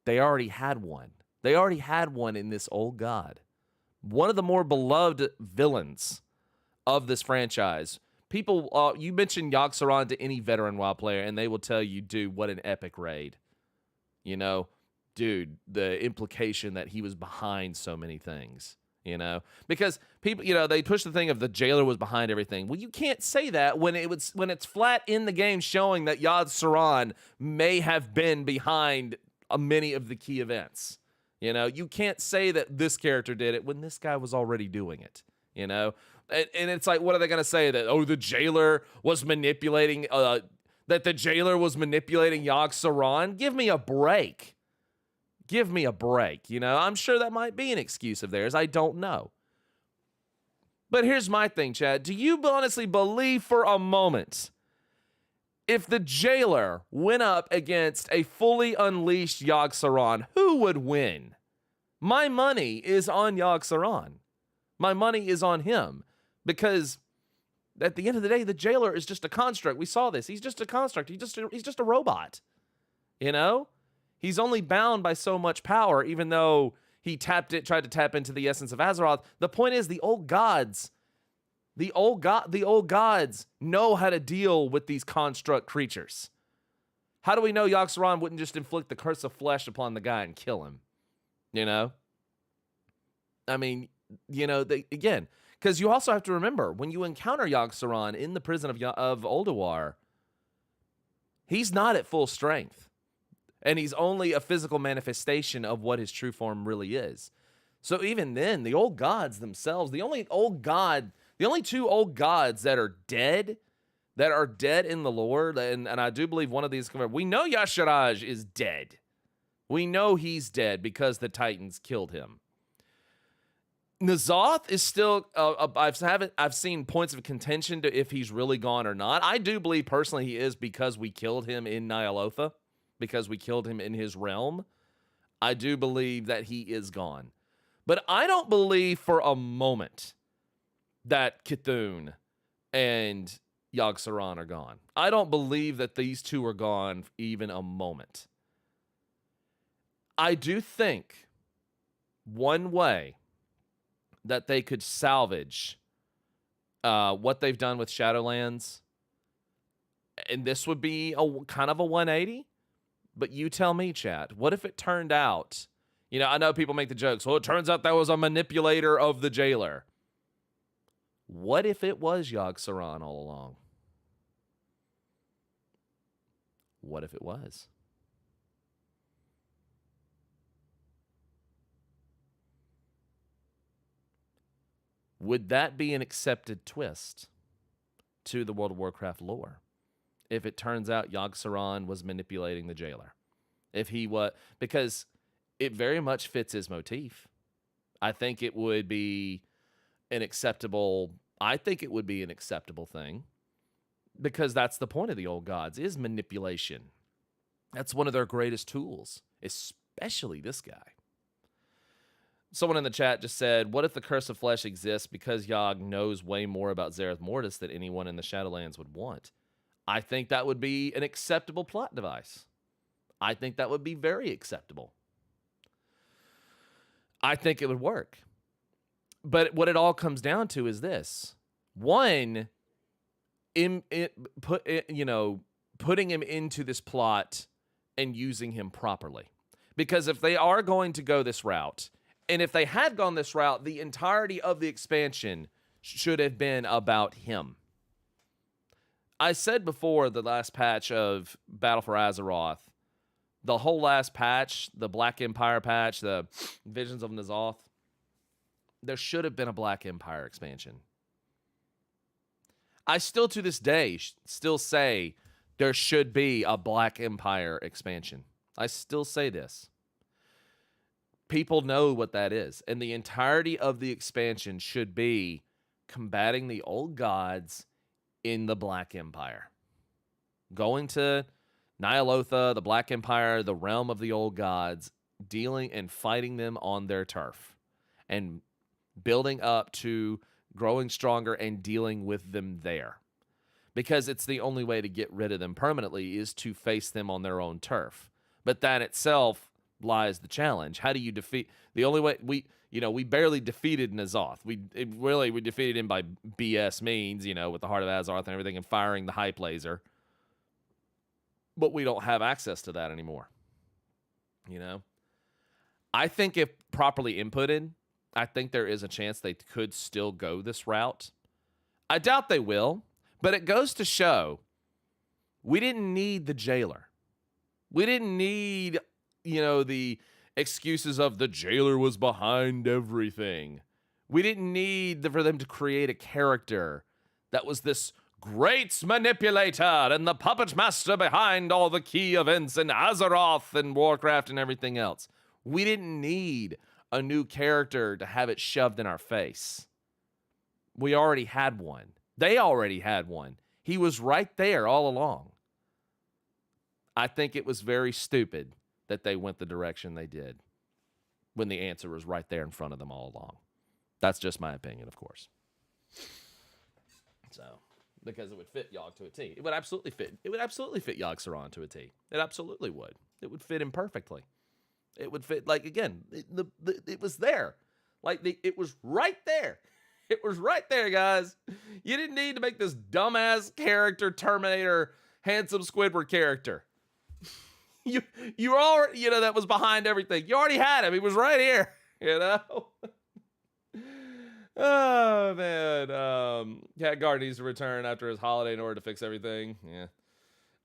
[SPEAKER 1] They already had one. They already had one in this old god. One of the more beloved villains of this franchise. People, you mention Yogg Saron to any veteran WoW player, and they will tell you, dude, what an epic raid. Dude, the implication that he was behind so many things, because people, they push the thing of the jailer was behind everything. Well, you can't say that when it's flat in the game showing that Yogg Saron may have been behind many of the key events. You can't say that this character did it when this guy was already doing it, and it's like, what are they going to say? That, the jailer was manipulating, Yogg Saron? Give me a break. Give me a break. I'm sure that might be an excuse of theirs. I don't know. But here's my thing, Chad. Do you honestly believe for a moment, if the jailer went up against a fully unleashed Yogg Saron, who would win? My money is on Yogg Saron. My money is on him. Because at the end of the day, the jailer is just a construct. We saw this. He's just a construct. He's just a robot. He's only bound by so much power, even though he tried to tap into the essence of Azeroth. The point is, the old gods know how to deal with these construct creatures. How do we know Yogg Saron wouldn't just inflict the curse of flesh upon the guy and kill him? I mean, again, because you also have to remember, when you encounter Yogg Saron in the prison of Ulduar, he's not at full strength. And he's only a physical manifestation of what his true form really is. So even then, the old gods themselves, the only two old gods that are dead in the lore, and I do believe one of these, we know Yasharaj is dead. We know he's dead because the Titans killed him. N'Zoth is still, I've seen points of contention to if he's really gone or not. I do believe personally he is, because we killed him in Ny'alotha. Because we killed him in his realm. I do believe that he is gone. But I don't believe for a moment that Cthulhu and Yogg Saron are gone. I don't believe that these two are gone even a moment. I do think one way that they could salvage what they've done with Shadowlands, and this would be a kind of a 180, but you tell me, chat, what if it turned out, I know people make the jokes, well, it turns out that was a manipulator of the jailer. What if it was Yogg Saron all along? What if it was? Would that be an accepted twist to the World of Warcraft lore if it turns out Yogg Saron was manipulating the jailer? If he was, because it very much fits his motif. I think it would be an acceptable thing, because that's the point of the old gods, is manipulation. That's one of their greatest tools, especially this guy. Someone in the chat just said, what if the Curse of Flesh exists because Yogg knows way more about Zereth Mortis than anyone in the Shadowlands would want? I think that would be an acceptable plot device. I think that would be very acceptable. I think it would work. But what it all comes down to is this. One, putting him into this plot and using him properly. Because if they are going to go this route, and if they had gone this route, the entirety of the expansion should have been about him. I said before the last patch of Battle for Azeroth, the whole last patch, the Black Empire patch, the Visions of N'Zoth, there should have been a Black Empire expansion. I still, to this day, still say there should be a Black Empire expansion. I still say this. People know what that is. And the entirety of the expansion should be combating the old gods in the Black Empire. Going to Nyalotha, the Black Empire, the realm of the old gods, dealing and fighting them on their turf. And building up to growing stronger and dealing with them there. Because it's the only way to get rid of them permanently is to face them on their own turf. But that itself lies the challenge. How do you defeat? The only way we barely defeated N'Zoth. We defeated him by BS means, with the Heart of Azeroth and everything, and firing the hype laser. But we don't have access to that anymore. I think if properly inputted, I think there is a chance they could still go this route. I doubt they will, but it goes to show we didn't need the jailer. We didn't need, the excuses of the jailer was behind everything. We didn't need for them to create a character that was this great manipulator and the puppet master behind all the key events in Azeroth and Warcraft and everything else. We didn't need a new character to have it shoved in our face. We already had one. They already had one. He was right there all along. I think it was very stupid that they went the direction they did when the answer was right there in front of them all along. That's just my opinion, of course. So, because it would fit Yogg to a T. It would absolutely fit Yogg Saron to a T. It absolutely would. It would fit him perfectly. It would fit, it was there. It was right there. It was right there, guys. You didn't need to make this dumbass character, Terminator, handsome Squidward character. You already, that was behind everything. You already had him. He was right here, Oh, man. Cat Guard needs to return after his holiday in order to fix everything. Yeah.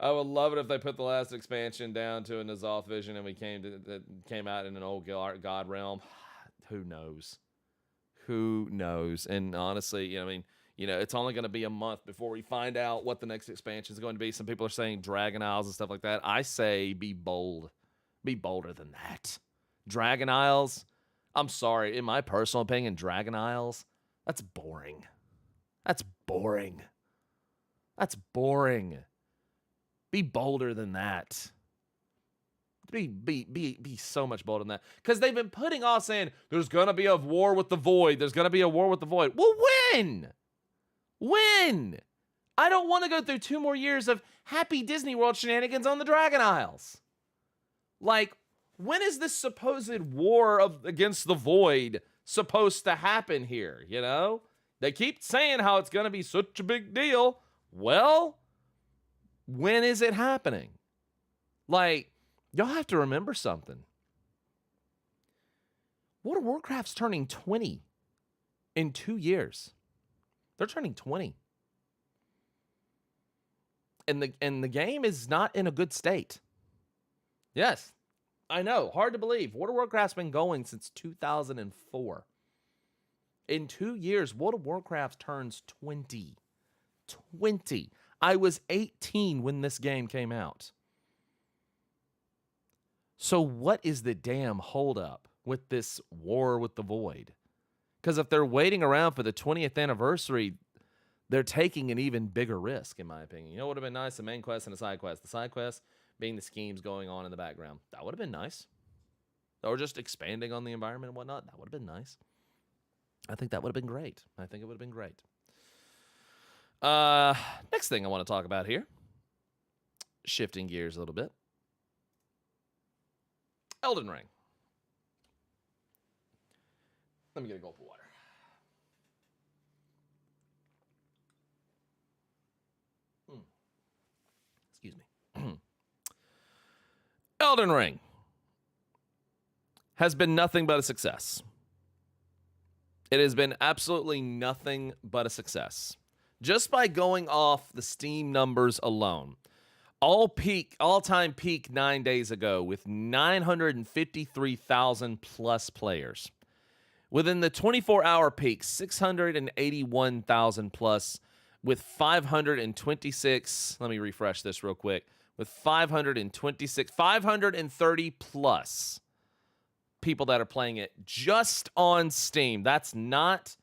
[SPEAKER 1] I would love it if they put the last expansion down to a N'Zoth vision and we came out in an old god realm. Who knows? Who knows? And honestly, it's only going to be a month before we find out what the next expansion is going to be. Some people are saying Dragon Isles and stuff like that. I say be bold. Be bolder than that. Dragon Isles, I'm sorry. In my personal opinion, Dragon Isles, that's boring. That's boring. That's boring. Be bolder than that. Be so much bolder than that. Because they've been putting off saying, there's going to be a war with the Void. There's going to be a war with the Void. Well, when? When? I don't want to go through 2 more years of happy Disney World shenanigans on the Dragon Isles. When is this supposed war against the Void supposed to happen here, They keep saying how it's going to be such a big deal. Well, when is it happening? Y'all have to remember something. World of Warcraft's turning 20 in 2 years. They're turning 20. And the game is not in a good state. Yes, I know. Hard to believe. World of Warcraft's been going since 2004. In 2 years, World of Warcraft turns 20. 20. I was 18 when this game came out. So what is the damn holdup with this war with the Void? Because if they're waiting around for the 20th anniversary, they're taking an even bigger risk, in my opinion. You know what would have been nice? A main quest and a side quest. The side quest being the schemes going on in the background. That would have been nice. Or just expanding on the environment and whatnot. That would have been nice. I think that would have been great. I think it would have been great. Next thing I want to talk about here. Shifting gears a little bit. Elden Ring. Let me get a gulp of water. Excuse me. Elden Ring has been nothing but a success. It has been absolutely nothing but a success. Just by going off the Steam numbers alone, all-time peak 9 days ago with 953,000 plus players. Within the 24-hour peak, 681,000 plus with 526, let me refresh this real quick, with 530 plus people that are playing it just on Steam. That's not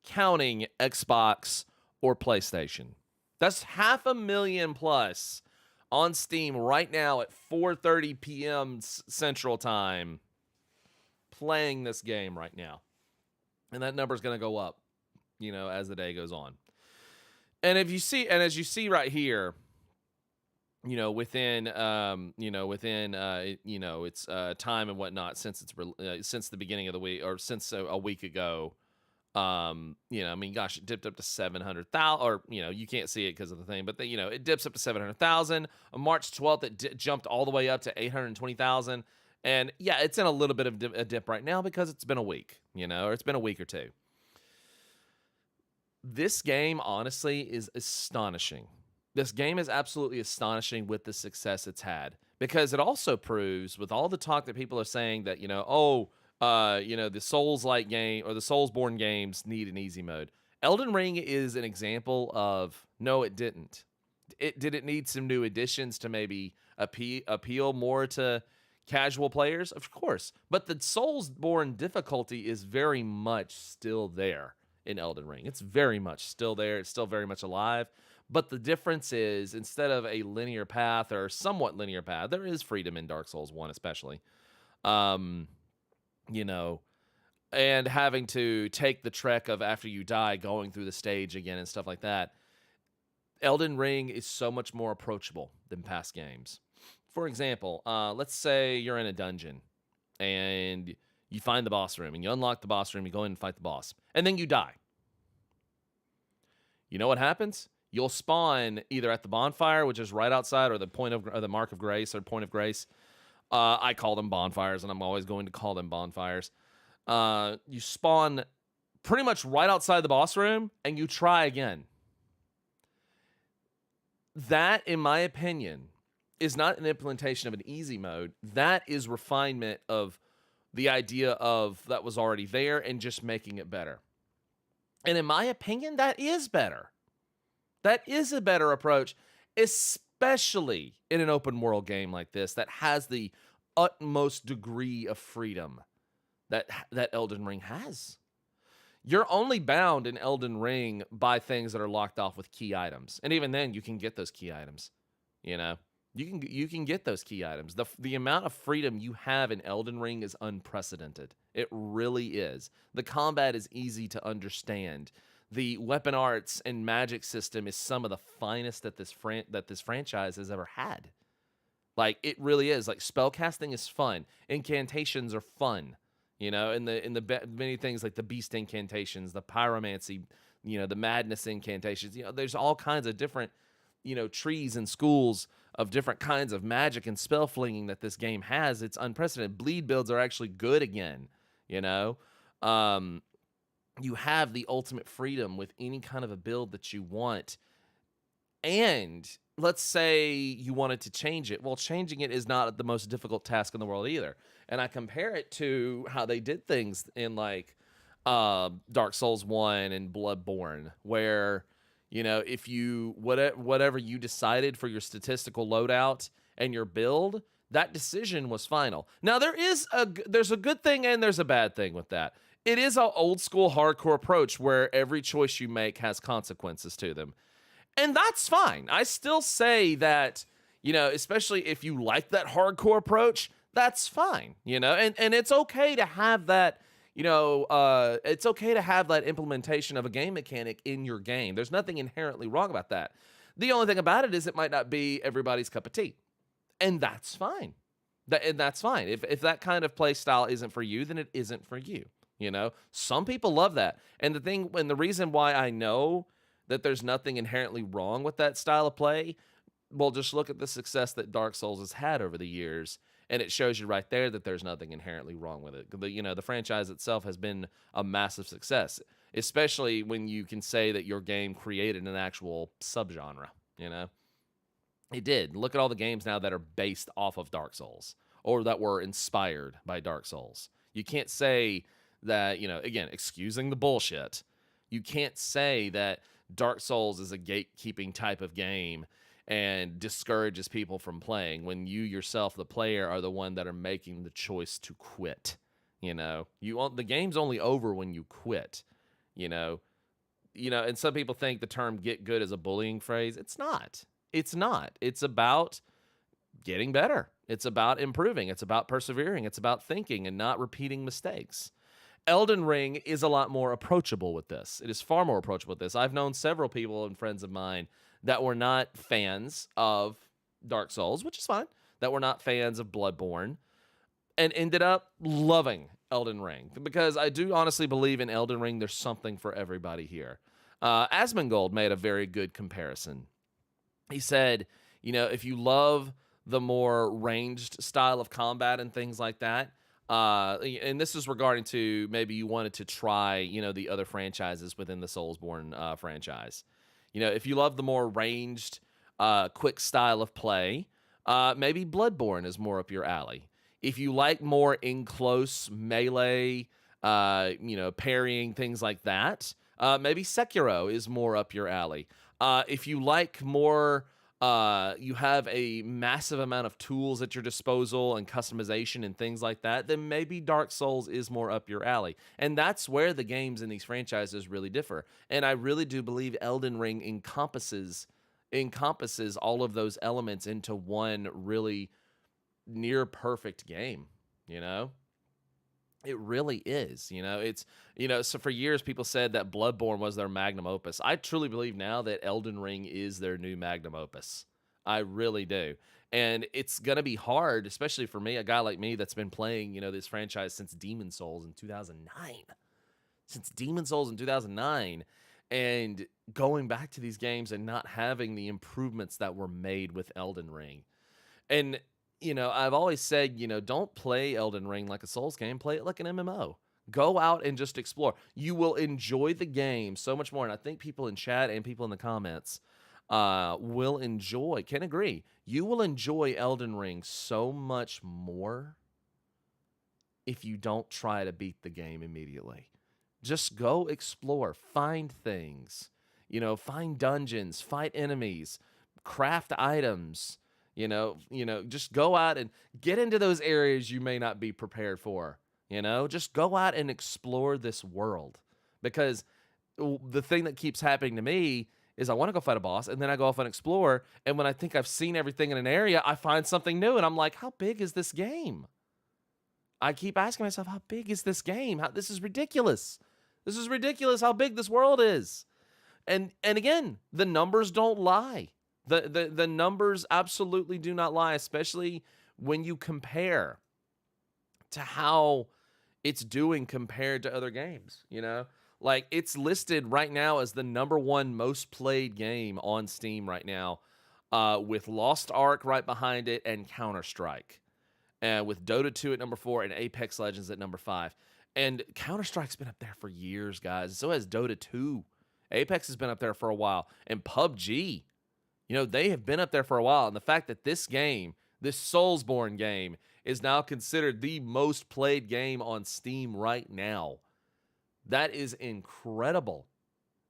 [SPEAKER 1] counting Xbox or PlayStation. That's 500,000 plus on Steam right now at 4:30 p.m. Central Time playing this game right now. And that number's going to go up, as the day goes on. And as you see right here, within its time and whatnot since the beginning of the week or since a week ago, it dipped up to 700,000, or you can't see it because of the thing, but it dips up to 700,000. On March 12th, it jumped all the way up to 820,000, and yeah, it's in a little bit of a dip right now because it's been a week, or it's been a week or two. This game, honestly, is astonishing. This game is absolutely astonishing with the success it's had, because it also proves, with all the talk that people are saying that, the Souls-like game or the Soulsborne games need an easy mode. Elden Ring is an example of, no, it didn't. Did it need some new additions to maybe appeal more to casual players? Of course. But the Soulsborne difficulty is very much still there in Elden Ring. It's very much still there. It's still very much alive. But the difference is, instead of a linear path or somewhat linear path, there is freedom in Dark Souls 1 especially. And having to take the trek of, after you die, going through the stage again and stuff like that. Elden Ring is so much more approachable than past games. For example, let's say you're in a dungeon and you find the boss room and you unlock the boss room, you go in and fight the boss, and then you die. You know what happens? You'll spawn either at the bonfire, which is right outside, or the the mark of grace, or point of grace. I call them bonfires, and I'm always going to call them bonfires. You spawn pretty much right outside the boss room, and you try again. That, in my opinion, is not an implementation of an easy mode. That is refinement of the idea of that was already there and just making it better. And in my opinion, that is better. That is a better approach, especially in an open world game like this that has the utmost degree of freedom that Elden Ring has. You're only bound in Elden Ring by things that are locked off with key items. And even then, you can get those key items. You can get those key items. The amount of freedom you have in Elden Ring is unprecedented. It really is. The combat is easy to understand. The weapon arts and magic system is some of the finest that this franchise has ever had. Like, it really is. Like, spellcasting is fun. Incantations are fun. In the many things like the beast incantations, the pyromancy, the madness incantations. There's all kinds of different, trees and schools of different kinds of magic and spell flinging that this game has. It's unprecedented. Bleed builds are actually good again. You have the ultimate freedom with any kind of a build that you want. And let's say you wanted to change it. Well, changing it is not the most difficult task in the world either. And I compare it to how they did things in, like, Dark Souls 1 and Bloodborne, where, you know, if you, whatever you decided for your statistical loadout and your build, that decision was final. Now, there's a good thing and there's a bad thing with that. It is an old school hardcore approach where every choice you make has consequences to them. And that's fine. I still say that, you know, especially if you like that hardcore approach, that's fine, you know, and it's okay to have that, you know, it's okay to have that implementation of a game mechanic in your game. There's nothing inherently wrong about that. The only thing about it is it might not be everybody's cup of tea. And that's fine. And that's fine. If that kind of play style isn't for you, then it isn't for you. You know, some people love that. And the reason why I know that there's nothing inherently wrong with that style of play, well, just look at the success that Dark Souls has had over the years, and it shows you right there that there's nothing inherently wrong with it. The franchise itself has been a massive success, especially when you can say that your game created an actual subgenre, you know? It did. Look at all the games now that are based off of Dark Souls or that were inspired by Dark Souls. You can't say that, you know, again, excusing the bullshit, you can't say that Dark Souls is a gatekeeping type of game and discourages people from playing when you yourself, the player, are the one that are making the choice to quit. You know, the game's only over when you quit, you know, and some people think the term "get good" is a bullying phrase. It's not. It's not. It's about getting better. It's about improving. It's about persevering. It's about thinking and not repeating mistakes. Elden Ring is a lot more approachable with this. It is far more approachable with this. I've known several people and friends of mine that were not fans of Dark Souls, which is fine, that were not fans of Bloodborne, and ended up loving Elden Ring. Because I do honestly believe in Elden Ring, there's something for everybody here. Asmongold made a very good comparison. He said, you know, if you love the more ranged style of combat and things like that, and this is regarding to maybe you wanted to try, you know, the other franchises within the Soulsborne franchise. You know, if you love the more ranged, quick style of play, maybe Bloodborne is more up your alley. If you like more in-close melee, you know, parrying, things like that, maybe Sekiro is more up your alley. If you like more, you have a massive amount of tools at your disposal and customization and things like that, then maybe Dark Souls is more up your alley. And that's where the games in these franchises really differ. And I really do believe Elden Ring encompasses all of those elements into one really near perfect game, you know? It really is, you know, it's, you know, so for years people said that Bloodborne was their magnum opus. I truly believe now that Elden Ring is their new magnum opus. I really do. And it's going to be hard, especially for me, a guy like me that's been playing, you know, this franchise since Demon Souls in 2009. Since Demon Souls in 2009. And going back to these games and not having the improvements that were made with Elden Ring. And you know, I've always said, you know, don't play Elden Ring like a Souls game. Play it like an MMO. Go out and just explore. You will enjoy the game so much more. And I think people in chat and people in the comments can agree. You will enjoy Elden Ring so much more if you don't try to beat the game immediately. Just go explore. Find things. You know, find dungeons. Fight enemies. Craft items. You know, just go out and get into those areas you may not be prepared for. You know, just go out and explore this world. Because the thing that keeps happening to me is I want to go fight a boss, and then I go off and explore, and when I think I've seen everything in an area, I find something new, and I'm like, how big is this game? I keep asking myself, how big is this game? This is ridiculous. This is ridiculous how big this world is. And again, the numbers don't lie. The numbers absolutely do not lie, especially when you compare to how it's doing compared to other games, you know? Like, it's listed right now as the #1 most played game on Steam right now, with Lost Ark right behind it and Counter-Strike. With Dota 2 at number 4 and Apex Legends at number 5. And Counter-Strike's been up there for years, guys. So has Dota 2. Apex has been up there for a while. And PUBG. You know, they have been up there for a while. And the fact that this game, this Soulsborne game, is now considered the most played game on Steam right now That is incredible.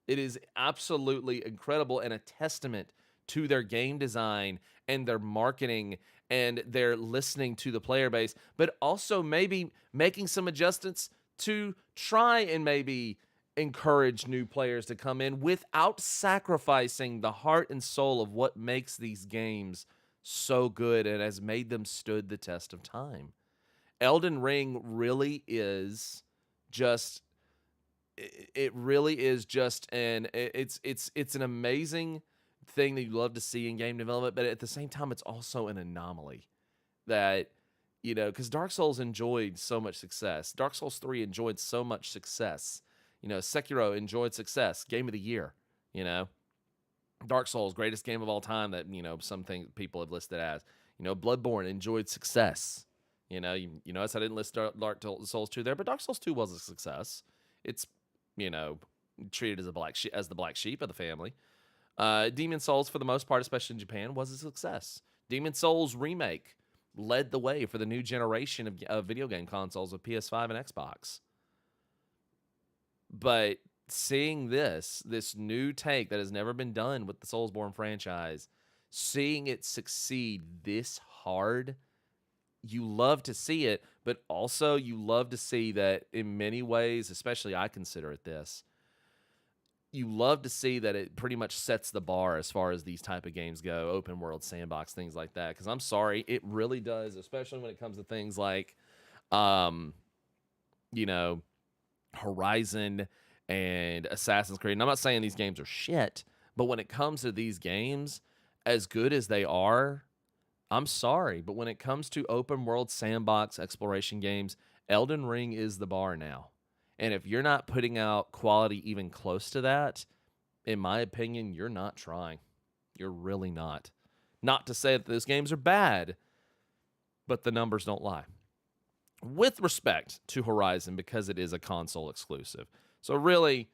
[SPEAKER 1] It is absolutely incredible and a testament to their game design and their marketing and their listening to the player base, but also maybe making some adjustments to try and maybe encourage new players to come in without sacrificing the heart and soul of what makes these games so good and has made them stood the test of time. Elden Ring really is just it really is just it's an amazing thing that you love to see in game development, but at the same time it's also an anomaly that because Dark Souls enjoyed so much success. Dark Souls 3 enjoyed so much success. Sekiro enjoyed success, game of the year. Dark Souls, greatest game of all time that something people have listed as. Bloodborne enjoyed success. Notice I didn't list Dark Souls 2 there, but Dark Souls 2 was a success. It's treated as the black sheep of the family. Demon Souls, for the most part, especially in Japan, was a success. Demon Souls Remake led the way for the new generation of video game consoles of PS5 and Xbox. But seeing this new take that has never been done with the Soulsborne franchise, seeing it succeed this hard, you love to see it, but also you love to see that in many ways, especially I consider it this, you love to see that it pretty much sets the bar as far as these type of games go, open world, sandbox, things like that. Because I'm sorry, it really does, especially when it comes to things like, Horizon and Assassin's Creed. And I'm not saying these games are shit, but when it comes to these games, as good as they are, I'm sorry, but when it comes to open world sandbox exploration games, Elden Ring is the bar now. And if you're not putting out quality even close to that, in my opinion, you're not trying. You're really not. Not to say that those games are bad, but the numbers don't lie. With respect to Horizon, because it is a console exclusive. So really,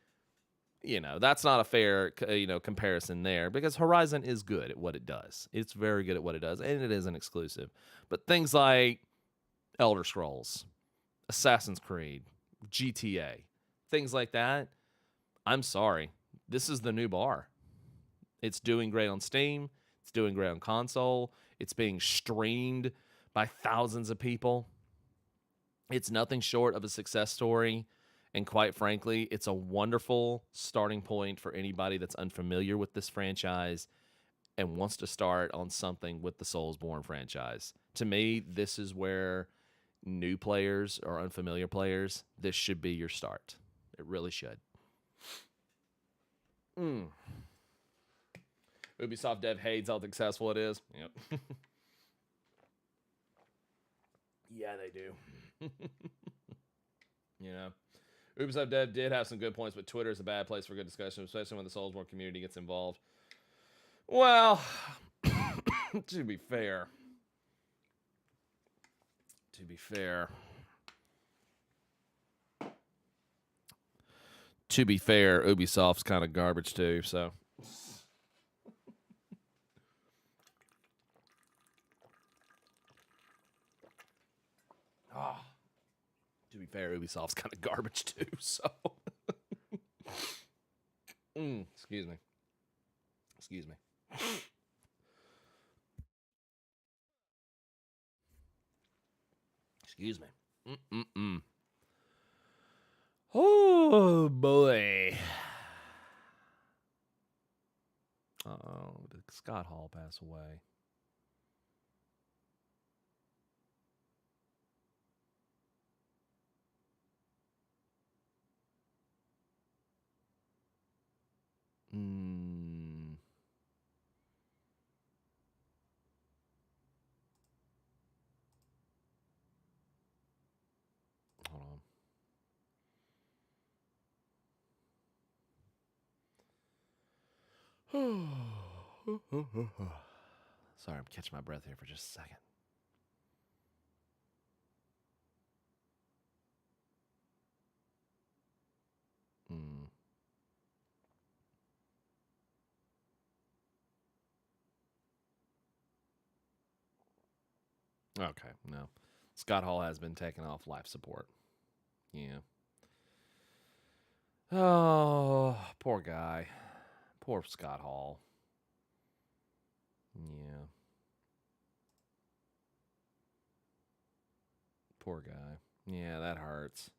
[SPEAKER 1] that's not a fair, comparison there, because Horizon is good at what it does. It's very good at what it does, and it is an exclusive. But things like Elder Scrolls, Assassin's Creed, GTA, things like that, I'm sorry. This is the new bar. It's doing great on Steam. It's doing great on console. It's being streamed by thousands of people. It's nothing short of a success story. And quite frankly, it's a wonderful starting point for anybody that's unfamiliar with this franchise and wants to start on something with the Soulsborne franchise. To me, this is where new players or unfamiliar players, this should be your start. It really should. Ubisoft dev hates how successful it is. Yep. Yeah, they do. Ubisoft dev did have some good points, but Twitter is a bad place for good discussion, especially when the Soulsborne community gets involved. Well, to be fair, Ubisoft's kind of garbage too, so. To be fair, Ubisoft's kind of garbage too, so. Excuse me. Excuse me. Oh, boy. Uh-oh, did Scott Hall pass away? Hold on. Sorry, I'm catching my breath here for just a second. Okay, no. Scott Hall has been taken off life support. Yeah. Oh, poor guy. Poor Scott Hall. Yeah. Poor guy. Yeah, that hurts.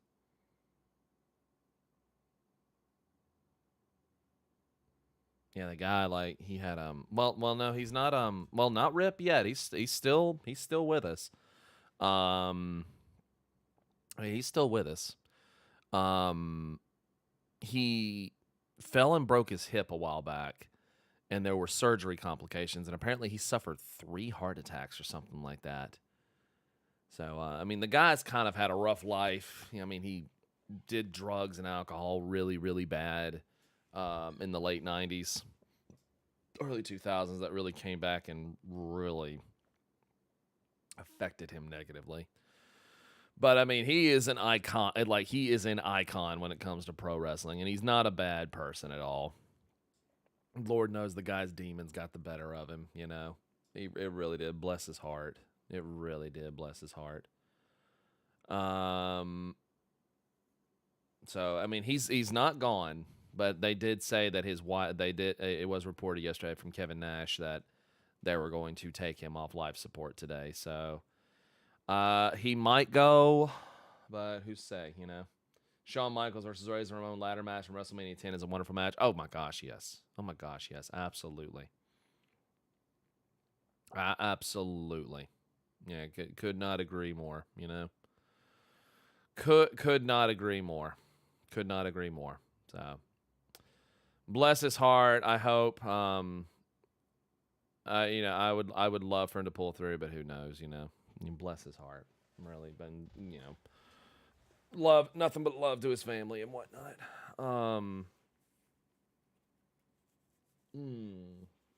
[SPEAKER 1] Yeah, the guy like he had well no, he's not not Rip yet. He's still with us. Um he's still with us. Um he fell and broke his hip a while back and there were surgery complications and apparently he suffered 3 heart attacks or something like that. So I mean the guy's kind of had a rough life. I mean he did drugs and alcohol really really bad in the late 90s, early 2000s. That really came back and really affected him negatively. But I mean, he is an icon. Like he is an icon when it comes to pro wrestling, and he's not a bad person at all. Lord knows the guy's demons got the better of him. It really did. Bless his heart. It really did. Bless his heart. So I mean, he's not gone, but they did say that his wife. They did. It was reported yesterday from Kevin Nash that they were going to take him off life support today. So he might go, but who's to say? Shawn Michaels versus Razor Ramon ladder match from WrestleMania 10 is a wonderful match. Oh my gosh, yes. Oh my gosh, yes. Absolutely. Absolutely. Yeah, could not agree more. Could not agree more. Could not agree more. So bless his heart. I hope. I would love for him to pull through, but who knows? Bless his heart. Really been love, nothing but love to his family and whatnot.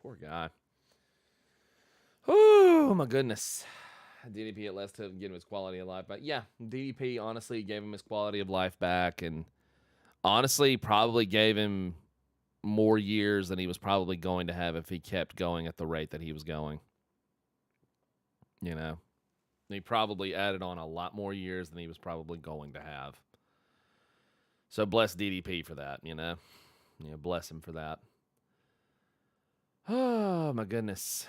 [SPEAKER 1] Poor guy. Oh my goodness. DDP at less to give him his quality of life back. Yeah, DDP honestly gave him his quality of life back, and honestly probably gave him more years than he was probably going to have if he kept going at the rate that he was going. He probably added on a lot more years than he was probably going to have. So bless DDP for that, bless him for that. Oh my goodness.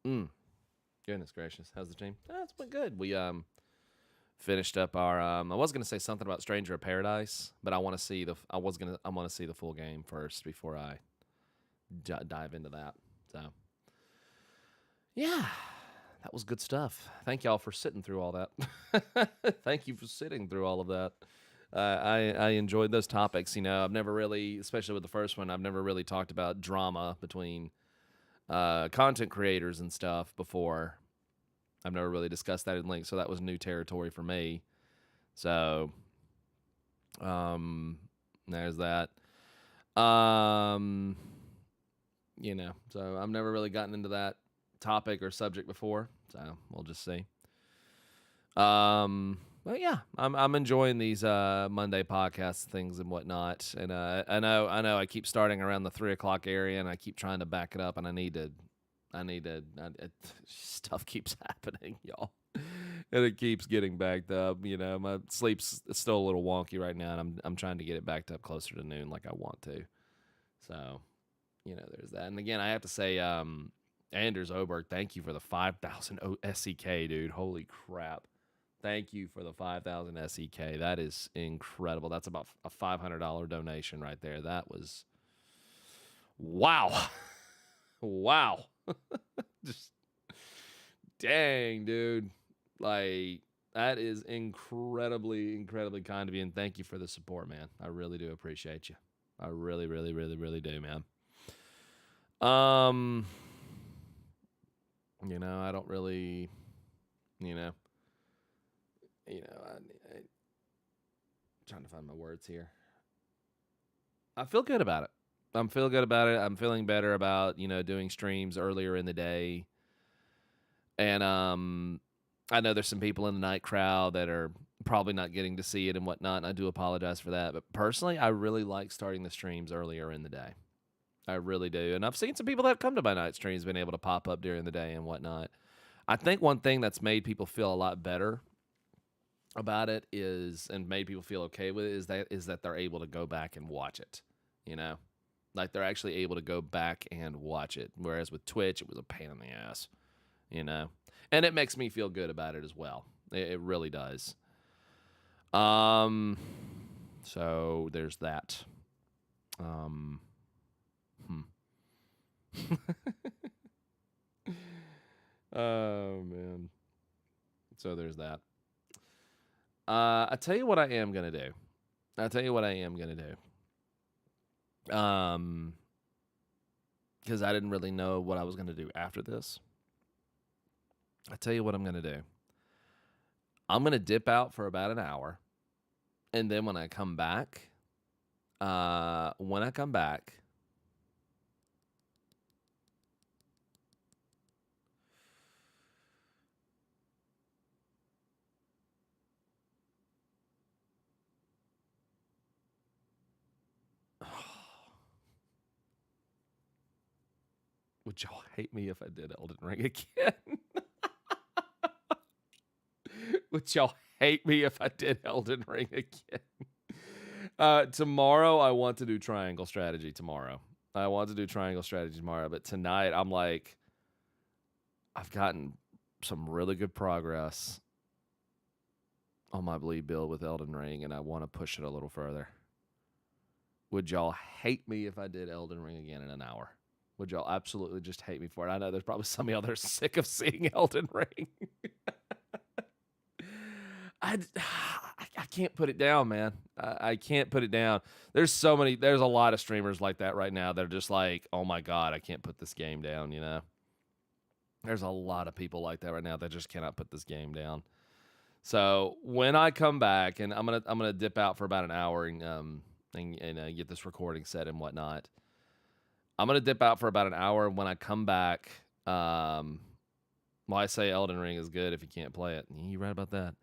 [SPEAKER 1] Goodness gracious. How's the team? It's been good. We finished up our I was going to say something about Stranger of Paradise, but I want to see the full game first before I dive into that. So yeah, that was good stuff. Thank y'all for sitting through all that. Thank you for sitting through all of that. I enjoyed those topics. I've never really, especially with the first one, I've never really talked about drama between content creators and stuff before. I've never really discussed that in length, so that was new territory for me. So, there's that. So I've never really gotten into that topic or subject before, so we'll just see. But yeah, I'm enjoying these Monday podcast things and whatnot, and I know I keep starting around the 3:00 area, and I keep trying to back it up, and I need to. Stuff keeps happening, y'all, and it keeps getting backed up. My sleep's still a little wonky right now, and I'm trying to get it backed up closer to noon, like I want to. So, there's that. And again, I have to say, Anders Oberg, thank you for the 5,000 SEK, dude. Holy crap. Thank you for the 5,000 SEK. That is incredible. That's about a $500 donation right there. That was wow. Wow. Just dang, dude. Like, that is incredibly, incredibly kind of you, and thank you for the support, man. I really do appreciate you. I really, really, really, really do, man. I don't really, I trying to find my words here. I feel good about it. I'm feeling good about it. I'm feeling better about, doing streams earlier in the day. And I know there's some people in the night crowd that are probably not getting to see it and whatnot, and I do apologize for that. But personally, I really like starting the streams earlier in the day. I really do. And I've seen some people that have come to my night streams been able to pop up during the day and whatnot. I think one thing that's made people feel a lot better about it is, and made people feel okay with it, is that they're able to go back and watch it, you know? Like, they're actually able to go back and watch it. Whereas with Twitch, it was a pain in the ass, you know? And it makes me feel good about it as well. It really does. So there's that. Oh, man. So there's that. I tell you what I am going to do. Because I didn't really know what I was going to do after this. I tell you what I'm going to do. I'm going to dip out for about an hour. And then when I come back, would y'all hate me if I did Elden Ring again? Would y'all hate me if I did Elden Ring again? Tomorrow, I want to do Triangle Strategy tomorrow. But tonight, I'm like, I've gotten some really good progress on my bleed build with Elden Ring, and I want to push it a little further. Would y'all hate me if I did Elden Ring again in an hour? Would y'all absolutely just hate me for it? I know there's probably some of y'all that are sick of seeing Elden Ring. I can't put it down, man. I can't put it down. There's a lot of streamers like that right now. They're just like, oh my God, I can't put this game down, you know? There's a lot of people like that right now that just cannot put this game down. So when I come back, and I'm gonna dip out for about an hour and get this recording set and whatnot. I'm gonna dip out for about an hour. When I come back, I say Elden Ring is good if you can't play it. You're right about that.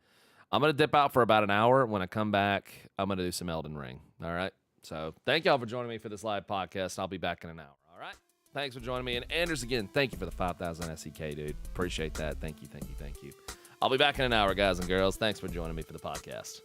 [SPEAKER 1] I'm going to dip out for about an hour. When I come back, I'm going to do some Elden Ring. All right? So thank y'all for joining me for this live podcast. I'll be back in an hour. All right? Thanks for joining me. And Anders, again, thank you for the 5,000 SEK, dude. Appreciate that. Thank you. I'll be back in an hour, guys and girls. Thanks for joining me for the podcast.